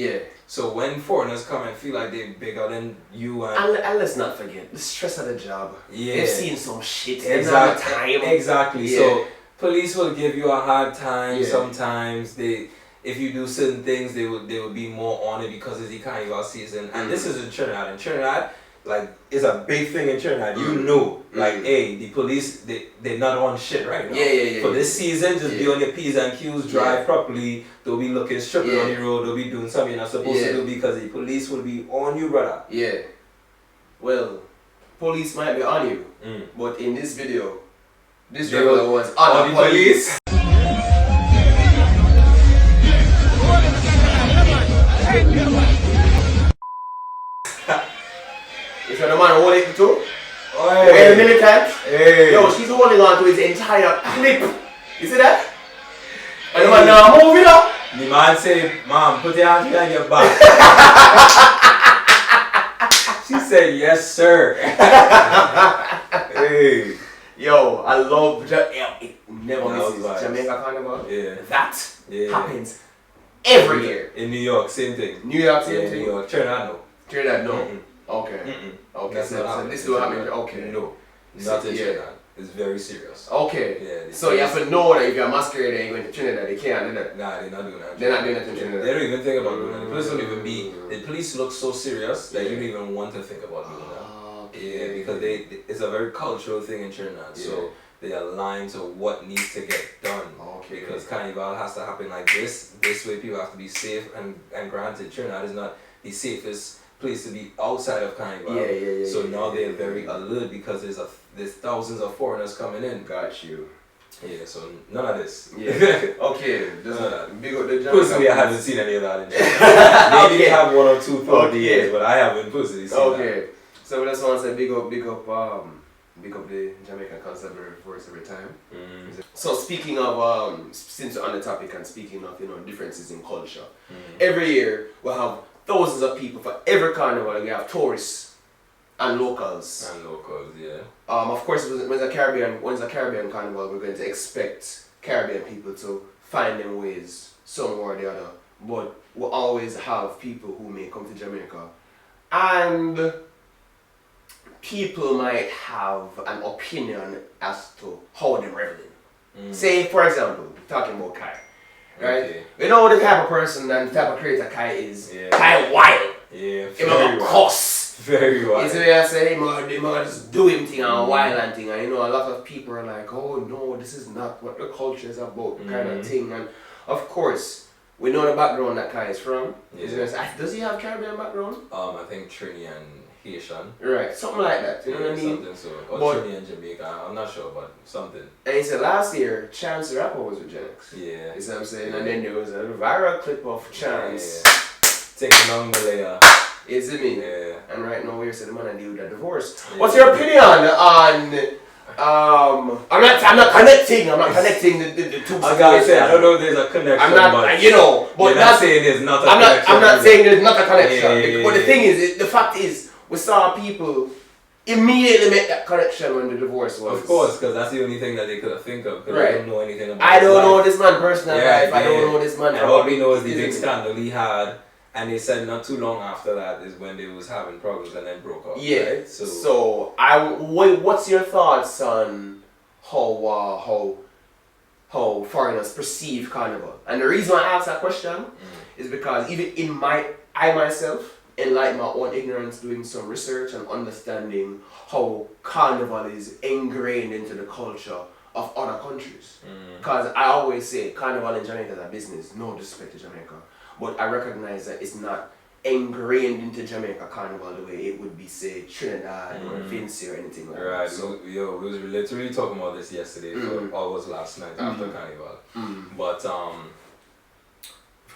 So when foreigners come and feel like they're bigger than you and let's not forget the stress of the job. They've seen some shit. Exactly. So police will give you a hard time sometimes. If you do certain things, they will be more on it because it's the carnival season. And this is in Trinidad. In Trinidad, like it's a big thing in Trinidad. You know, like, hey, the police they're not on shit right now. For this season, just be on your P's and Q's, drive properly. They'll be looking stripping on the road. They'll be doing something you're not supposed to do because the police will be on you, brother. Yeah. Well, police might be on you, but in this video, this regular was on the police. If you're the man holding it too, wait a militant. Yo, she's holding on to his entire clip. You see that? And the man now moving up. The man say, "Mom, put your hands behind your back." She said, "Yes, sir." Hey. Yo, I love it never misses Jamaica Carnival. That happens every year. In New York, same thing. New York, same thing. New York, Trinidad, no. Trinidad, no. Okay. Okay, so this will happen. Okay. No, not in Trinidad. It's very serious. Okay. Yeah. So you have to know that if you're masquerading and you're going to Trinidad, they can't do that. Nah, they're not doing that. They're not doing that in Trinidad. They don't even think about doing that. The police don't even be. The police look so serious that you don't even want to think about doing that. Yeah, because it's a very cultural thing in Trinidad. So they align to what needs to get done. Okay. Because Carnival has to happen like this. This way people have to be safe and granted Trinidad is not the safest place to be outside of Carnival. So now they're very alert because there's thousands of foreigners coming in. Got you. Yeah, so none of this. Yeah. Okay. Big up the personally, I haven't seen any of that in Trinidad. Maybe they have one or two throughout the years, but I haven't personally seen that. So we just want to say big up the Jamaican Constabulary Force every time. So speaking of since we're on the topic and speaking of differences in culture, every year we have thousands of people for every carnival. We have tourists and locals. Of course, when it's a Caribbean carnival, we're going to expect Caribbean people to find them ways somewhere or the other. But we always have people who may come to Jamaica and people might have an opinion as to how they're reveling. Say, for example, talking about Kai, right? We know the type of person and the type of creator Kai is. Kai wild. Yeah, he might cuss. Very wild. You see what I say? He might just do him thing and wild and thing. And a lot of people are like, oh no, this is not what the culture is about, kind of thing. And of course, we know the background that Kai is from. Does he have Caribbean background? I think Trini and Haitian. Right, something like that, you know what I mean? Something so. Or Trini and Jamaica, I'm not sure, but something. And he said last year, Chance the Rapper was with Gen X. Yeah. You see what I'm saying? And then there was a viral clip of Chance. Taking on Malaya. You see me? Yeah. And right now we're saying the man and deal with a divorce. What's your opinion on I'm not connecting the two. I gotta say, I don't know if there's a connection. I'm not, but but you're not saying there's not a connection. I'm not saying there's not a connection. Yeah. But the thing is, the fact is, we saw people immediately make that connection when the divorce was. Of course, because that's the only thing that they could think of. Because I don't know anything about I don't know this man personal life. I don't know this man. And all we know is the big scandal he had. And they said not too long after that is when they was having problems and then broke up. Yeah. Right? So what's your thoughts on how foreigners perceive Carnival? And the reason I ask that question is because even I myself, in like my own ignorance, doing some research and understanding how Carnival is ingrained into the culture of other countries. Because I always say Carnival in Jamaica is a business. No disrespect to Jamaica. But I recognize that it's not ingrained into Jamaica Carnival the way it would be, say, Trinidad or Vinci or anything like that. Right. So, we was literally talking about this yesterday, or was last night after Carnival. But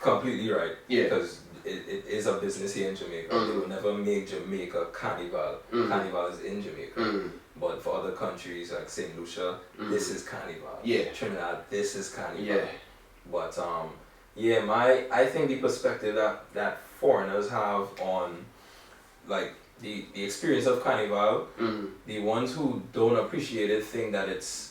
completely right. Yeah. Because it is a business here in Jamaica. They will never make Jamaica Carnival. Carnival is in Jamaica. But for other countries like St. Lucia, this is Carnival. Yeah. Trinidad, this is Carnival. Yeah. But I think the perspective that foreigners have on like the experience of Carnival, the ones who don't appreciate it think that it's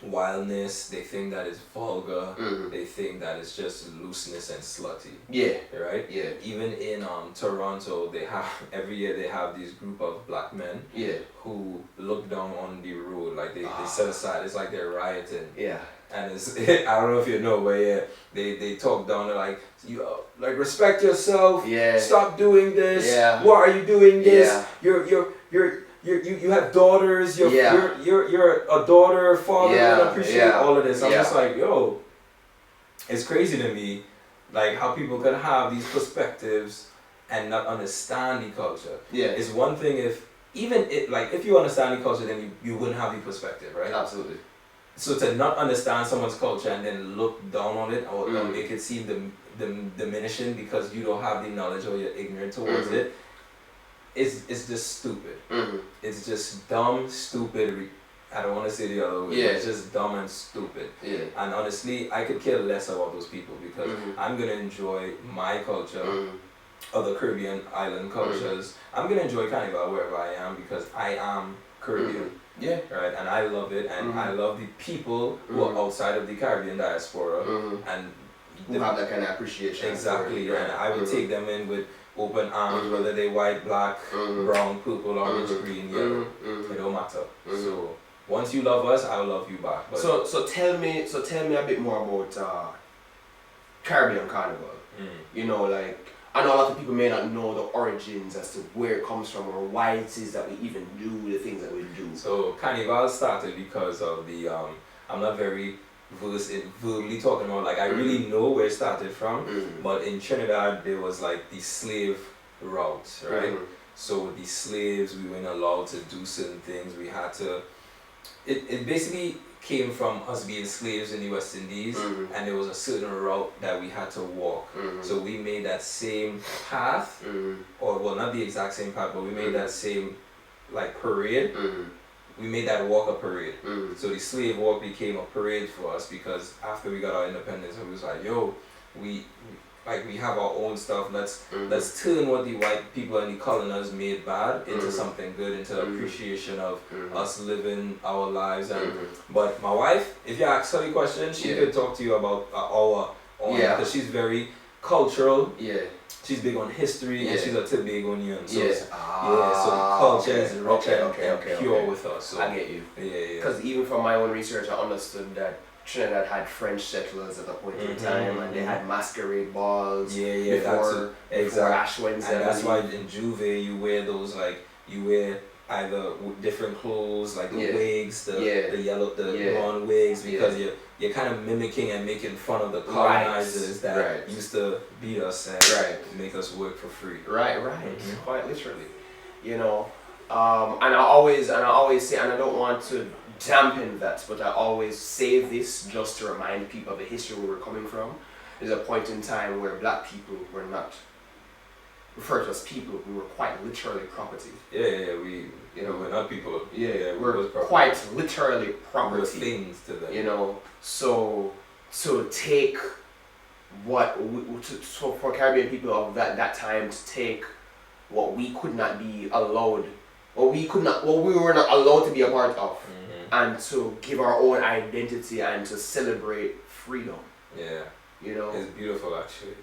wildness, they think that it's vulgar, they think that it's just looseness and slutty. Yeah. Right? Yeah. Even in Toronto, every year they have this group of black men who look down on the road, like they set aside, it's like they're rioting. Yeah. and it's I don't know if you know, but yeah, they talk down to like you like respect yourself. Yeah. Stop doing this. Yeah. Why are you doing this? Yeah. You have daughters. You're a daughter, father. Yeah. And appreciate Yeah. all of this. I'm Yeah. just like, yo, it's crazy to me, like how people can have these perspectives and not understand the culture. Yeah. It's one thing if if you understand the culture, then you wouldn't have the perspective, right? Absolutely. So to not understand someone's culture and then look down on it or make it seem diminishing because you don't have the knowledge or you're ignorant towards it, it's just stupid. It's just dumb, stupid. I don't want to say the other way. Yeah. It's just dumb and stupid. Yeah. And honestly, I could care less about those people because I'm gonna enjoy my culture, other Caribbean island cultures. I'm gonna enjoy Carnival wherever I am because I am Caribbean. Yeah. Right, and I love it, and I love the people who are outside of the Caribbean diaspora, and who have that kind of appreciation. Exactly, for it, and I would take them in with open arms, whether they white, black, brown, purple, orange, green, yellow. It don't matter. So once you love us, I'll love you back. But so tell me a bit more about Caribbean Carnival. You know, like, I know a lot of people may not know the origins as to where it comes from or why it is that we even do the things that we do. So Carnival started because of the I'm not very versed in verbally talking about, like, I really know where it started from, but in Trinidad there was like the slave route, right? So with the slaves, we weren't allowed to do certain things. We had to. It basically came from us being slaves in the West Indies, and there was a certain route that we had to walk. So we made that same path, or well, not the exact same path, but we made that same like parade. We made that walk a parade. So the slave walk became a parade for us because after we got our independence, it was like, yo, we have our own stuff. Let's turn what the white people and the colonizers made bad into something good, into appreciation of us living our lives. And but my wife, if you ask her the question, she could talk to you about our own, because she's very cultural. She's big on history, and she's a tip big on you. So so the culture is rich and pure with us. So I get you. Because even from my own research, I understood that Trinidad had French settlers at a point in time, and they had masquerade balls before Ash Wednesday. And that's why in Juve you wear those, like, you wear either different clothes, like the wigs, the yellow, the blonde wigs, because you're kind of mimicking and making fun of the colonizers that used to beat us and make us work for free. Quite literally, you know. And I always say, and I don't want to dampen that, but I always say this just to remind people of the history where we're coming from. There's a point in time where black people were not referred to as people, we were quite literally property. We're not people. We're quite literally property. We're things to them. You know, so to take so for Caribbean people of that time to take what we could not be allowed, what we were not allowed to be a part of, and to give our own identity and to celebrate freedom. You know, it's beautiful actually.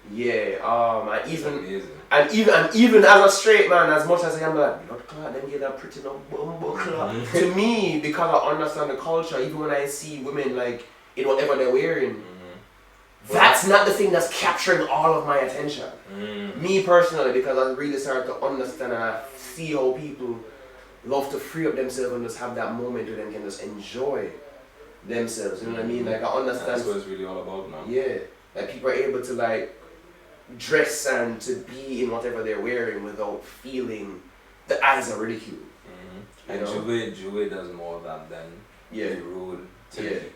And even as a straight man, as much as I am like, blood clot, them get that pretty no bumbo clot. To me, because I understand the culture, even when I see women like in whatever they're wearing, that's not the thing that's capturing all of my attention. Me personally, because I really start to understand and I see how people love to free up themselves and just have that moment where they can just enjoy themselves. You know what I mean? Like, I understand. That's what it's really all about now. Like, people are able to like dress and to be in whatever they're wearing without feeling the eyes of ridicule. And Juve does more of that than the road today.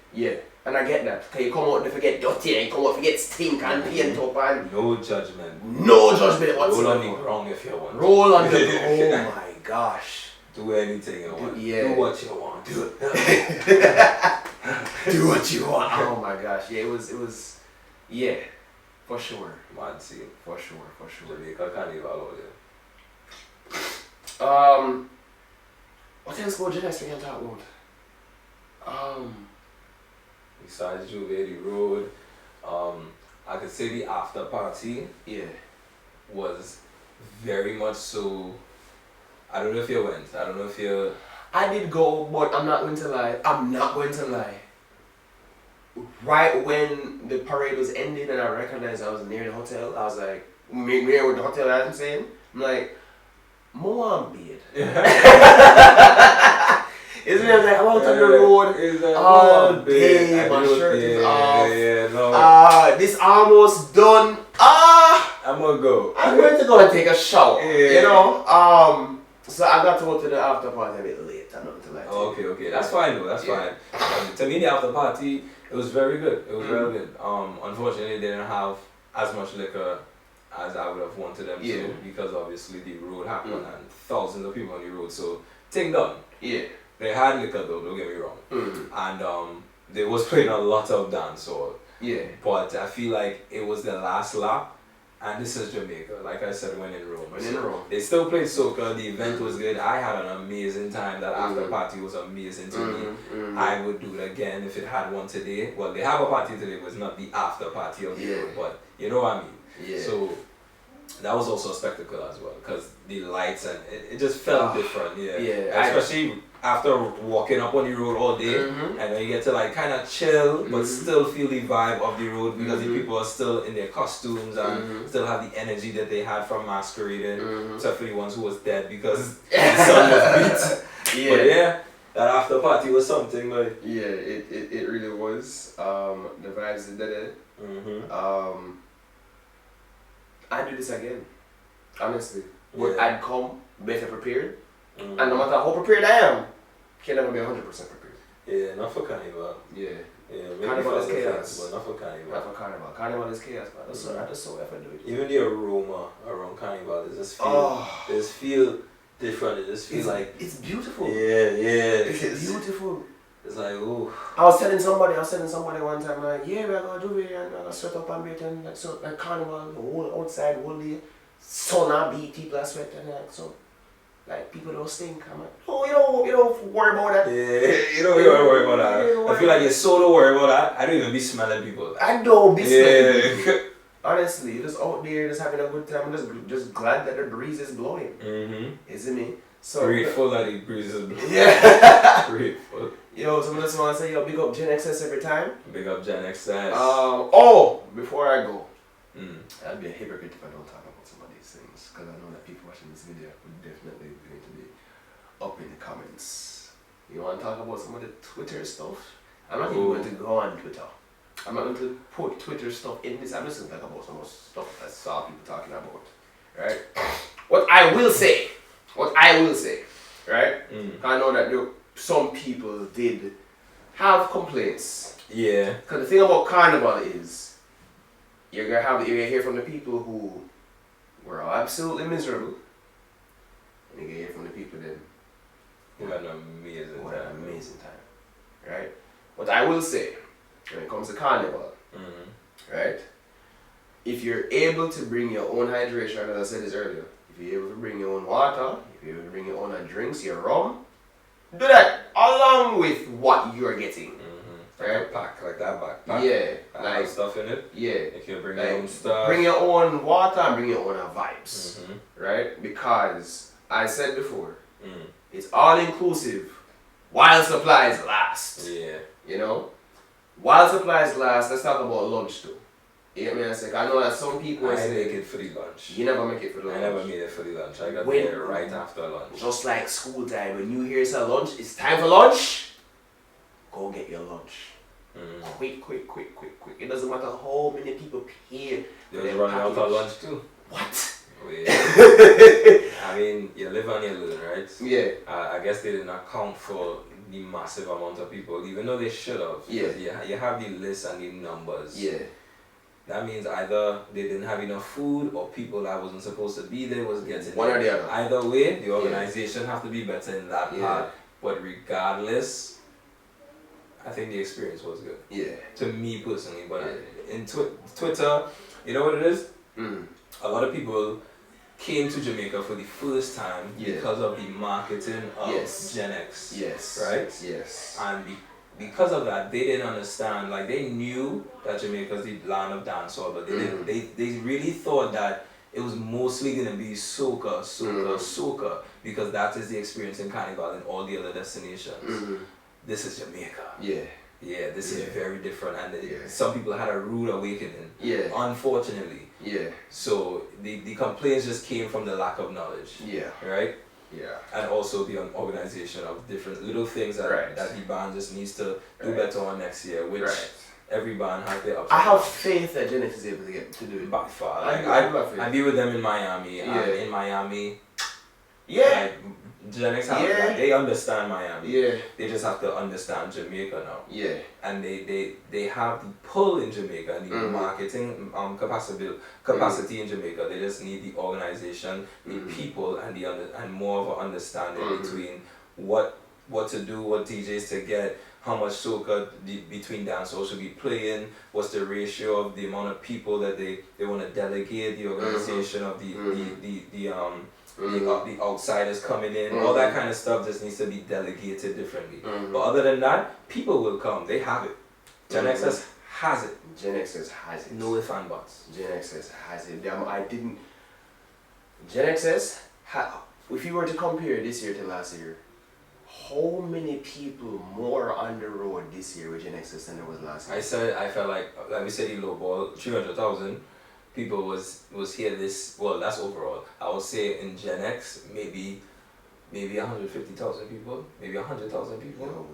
And I get that. Cause you come out and forget dirty and you come out and forget stink and paint up and no judgment. No judgment whatsoever. Roll on the ground if you want. Roll on the oh my gosh. Do anything you want. Do what you want. Do what you want. Oh my gosh. It was for sure. Mad scene. For sure. Jamaica Carnival out there. What else about Genesis we can talk about? Besides Juve, the road, I could say the after party was very much so. I don't know if you went. I did go, but I'm not going to lie. right when the parade was ending and I recognized I was near the hotel, I was like, near with the hotel, I'm saying, I'm like, Moambid. Isn't it like I'm out on the road all day, my shirt is off. This almost done. I'm gonna go. I'm going to go and take a shower. You know? So I got to go to the after party a bit late. I'm not to lie to you. Okay, that's fine though, that's fine. To me, the after party, it was very good. It was very good. Unfortunately, they didn't have as much liquor as I would have wanted them to, because obviously the road happened and thousands of people on the road. So, thing done. Yeah. They had liquor though, don't get me wrong. And they was playing a lot of dancehall. Yeah. But I feel like it was the last lap. And this is Jamaica, like I said, when in Rome. They still played soca, the event was good. I had an amazing time. That after party was amazing to me. I would do it again if it had one today. Well, they have a party today, but it's not the after party of the road, but you know what I mean. Yeah. So that was also a spectacle as well, because the lights and it just felt different. Especially after walking up on the road all day, and then you get to like kind of chill, but still feel the vibe of the road, because the people are still in their costumes and still have the energy that they had from masquerading, except for the ones who was dead because the sun was beat. But yeah, that after party was something like. Yeah, it really was. The vibes did it. I'd do this again, honestly. But I'd come better prepared, and no matter how prepared I am, can never be 100% prepared. Yeah, not for Carnival. Yeah. Carnival is chaos, but not for Carnival. Not for Carnival. Carnival is chaos, man. I just so effort do it. Even the aroma around Carnival, it just feel different. It just feel like it's beautiful. Yeah. It's beautiful. It's like, ooh. I was telling somebody one time, like, yeah, we're gonna do it and we're gonna sweat up and bit and like, so like Carnival, the whole outside, whole day, sun and beat, people are sweat and like, so like people don't stink. I'm like, oh, you don't worry about that. Yeah, you don't worry about that. I feel like you're so don't worry about that. I don't even be smelling people. I don't be smelling people. Honestly, just out there, just having a good time. I'm just glad that the breeze is blowing. Isn't it? So grateful that the breeze is blowing. Yeah. Grateful. Yo, someone just want to say, yo, big up Gen XS every time. Big up Gen XS. Before I go, I'd be a hypocrite if I don't talk about some of these things, because I know that people watching this video would definitely going to be up in the comments. You want to talk about some of the Twitter stuff? I'm not even going to go on Twitter. I'm not going to put Twitter stuff in this. I'm just going to talk about some of the stuff I saw people talking about. Right? What I will say, right? I know that some people did have complaints. Yeah. Because the thing about Carnival is, you're gonna hear from the people who were absolutely miserable, and you're gonna hear from the people then who had an amazing time. Right? What I will say, when it comes to Carnival, right? If you're able to bring your own hydration, as I said this earlier, if you're able to bring your own water, if you're able to bring your own drinks, your rum, do that along with what you're getting. Right? Like that backpack. Yeah. Like stuff in it. Yeah. If you bring your own stuff. Bring your own water and bring your own vibes. Right? Because I said before, it's all inclusive while supplies last. Yeah. You know? While supplies last, let's talk about lunch too. You get me? I know that some people I make it for the lunch. You never make it for the lunch. I never made it for the lunch. I got there right after lunch. Just like school time, when you hear it's a lunch, it's time for lunch. Go get your lunch. Quick. It doesn't matter how many people pay. They're running out of lunch too. What? I mean, you live and you learn, right? Yeah. I guess they didn't account for the massive amount of people, even though they should have. Yeah. You have the list and the numbers. Yeah. That means either they didn't have enough food or people that wasn't supposed to be there was getting one or the other. Either way, the organization have to be better in that part. But regardless, I think the experience was good. Yeah. To me personally, but in Twitter, you know what it is? A lot of people came to Jamaica for the first time because of the marketing of Gen X. Yes. Right? Yes. And because of that, they didn't understand. Like, they knew that Jamaica's the land of dancehall, but they really thought that it was mostly gonna be soca, because that is the experience in Carnival and all the other destinations. This is Jamaica. Yeah. Yeah, this is very different, and some people had a rude awakening. Yeah. Unfortunately. Yeah. So the complaints just came from the lack of knowledge. Yeah. Right. Yeah. And also the organization of different little things that that the band just needs to do better on next year, which every band has their ups. I have faith that Gen X is able to get to do it. By far. I be with them in Miami. Yeah. In Miami. Yeah. Like, Gen X like, they understand Miami. Yeah. They just have to understand Jamaica now. Yeah. And they have the pull in Jamaica and the marketing capacity in Jamaica. They just need the organization, the people, and and more of an understanding between what to do, what DJs to get, how much soca between dancehall should be playing, what's the ratio of the amount of people that they want to delegate, the organization of the outsiders coming in, all that kind of stuff just needs to be delegated differently. But other than that, people will come. They have it. Gen X's has it. Gen X's has it. No ifs and buts. Gen X's has it. Gen X's, if you were to compare this year to last year, how many people more on the road this year with Gen X's than there was last year? I felt like we said the low ball, 300,000 people was here this, well, that's overall. I would say in Gen X, maybe 150,000 people, maybe 100,000 people. No,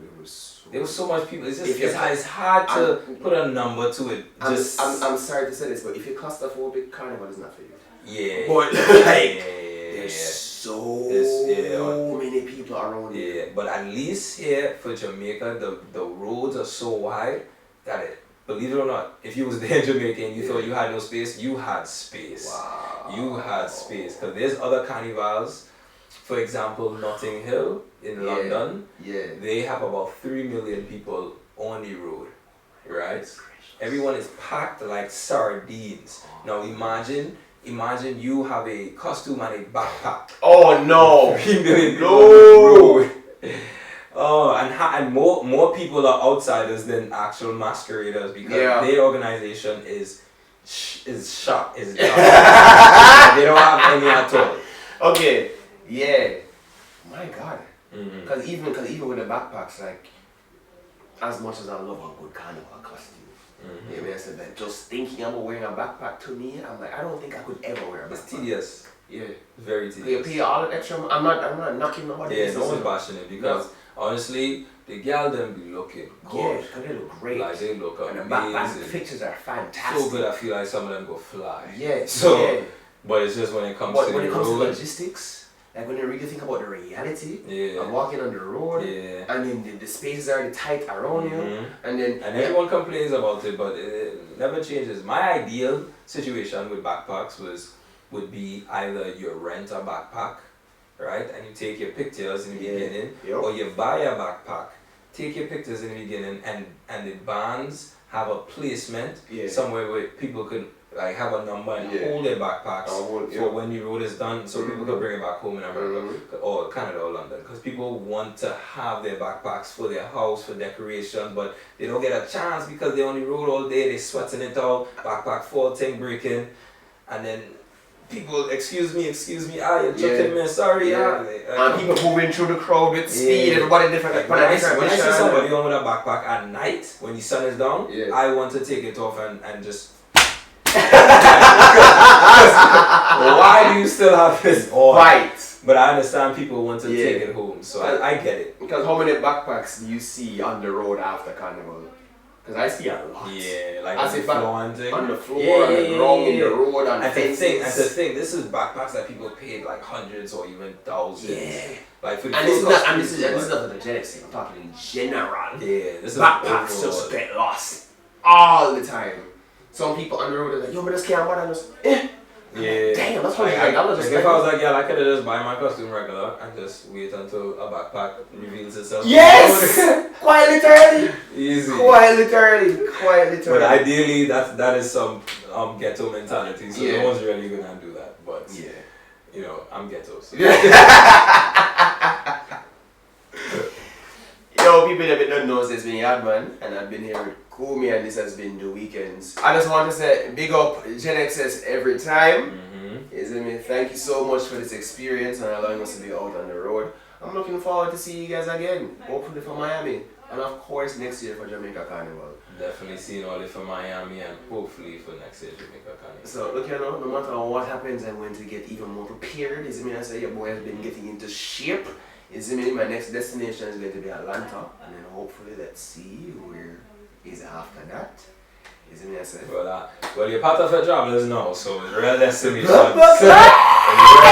there was so much people. It's just it's hard to put a number to it. I'm sorry to say this, but if you're claustrophobic, Carnival is not for you. Yeah. But there's so many people around here. Yeah, but at least here for Jamaica, the roads are so wide that believe it or not, if you was there in Jamaica and you thought you had no space, you had space. Wow. You had space. Because there's other carnivals, for example, Notting Hill in London, they have about 3 million people on the road, right? Everyone is packed like sardines. Now imagine you have a costume and a backpack. Oh no! 3 million people on the road. Oh, and more people are outsiders than actual masqueraders because their organization is shot. They don't have any at all. Okay, my God. Because even with the backpacks, like, as much as I love a good carnival costume, I said that just thinking about wearing a backpack to me, I'm like, I don't think I could ever wear a backpack. It's tedious. Yeah. Very tedious. You pay all the extra. I'm not knocking nobody. Yeah, no one's bashing it because honestly, the girl them be looking good. Yeah, because they look great. Like they look amazing. And the backpack pictures are fantastic. So good, I feel like some of them go fly. Yeah. So, but it's just when it comes to to logistics, like when you really think about the reality of walking on the road, and then the spaces are tight around you, and everyone complains about it, but it never changes. My ideal situation with backpacks would be either you rent a backpack, right, and you take your pictures in the beginning, or you buy a backpack, take your pictures in the beginning, and the bands have a placement somewhere where people could like have a number and hold their backpacks for when the road is done, so people could bring it back home in America or Canada or London, because people want to have their backpacks for their house, for decoration, but they don't get a chance because they're on the road all day, they're sweating it out, backpack faulting, breaking, and then people, excuse me, you're joking me, sorry, and people moving through the crowd with speed, everybody different. Like when I see somebody on with a backpack at night, when the sun is down, I want to take it off and just why do you still have this on? Right. But I understand people want to take it home, so I get it. Because how many backpacks do you see on the road after Carnival? Because I see a lot. Yeah, like on the floor, on the ground, in the road, on fences. And the thing, this is backpacks that people paid like hundreds or even thousands. Yeah. Like for the this is not the Gen X, I'm talking in general. Yeah, this is backpacks just get lost all the time. Some people on the road are like, yo, but this can't bother us. Yeah. Damn, that's $100. Like if I was like, I could have just buy my costume regular and just wait until a backpack reveals itself. Yes! Quite literally. Easy. Quite literally. But ideally, that is some ghetto mentality, so no one's really gonna do that. But you know, I'm ghetto. So. Yo, people that don't know, it's been Yaadman, and I've been here with Kumi, and this has been the WeekEndz. I just want to say big up Gen X's every time. Thank you so much for this experience and allowing us to be out on the road. I'm looking forward to see you guys again, hopefully from Miami. And of course next year for Jamaica Carnival. Definitely seeing all it for Miami and hopefully for next year Jamaica Carnival. So look here now, no matter what happens, I'm going to get even more prepared. You see me, I say your boy has been getting into shape. You see me, my next destination is going to be Atlanta, and then hopefully let's see where is after that. You see me, I say. Well, you're part of your travelers now, so it's real destinations. Real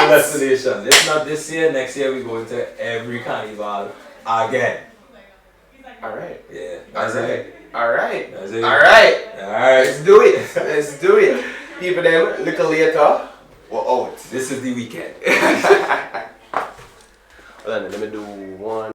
destinations. If not this year, next year we go into every carnival again. Alright. Yeah. Alright. Alright. Alright. Alright. Let's do it. Let's do it. People them, little later, we're out. This is the weekend. Hold on, let me do one.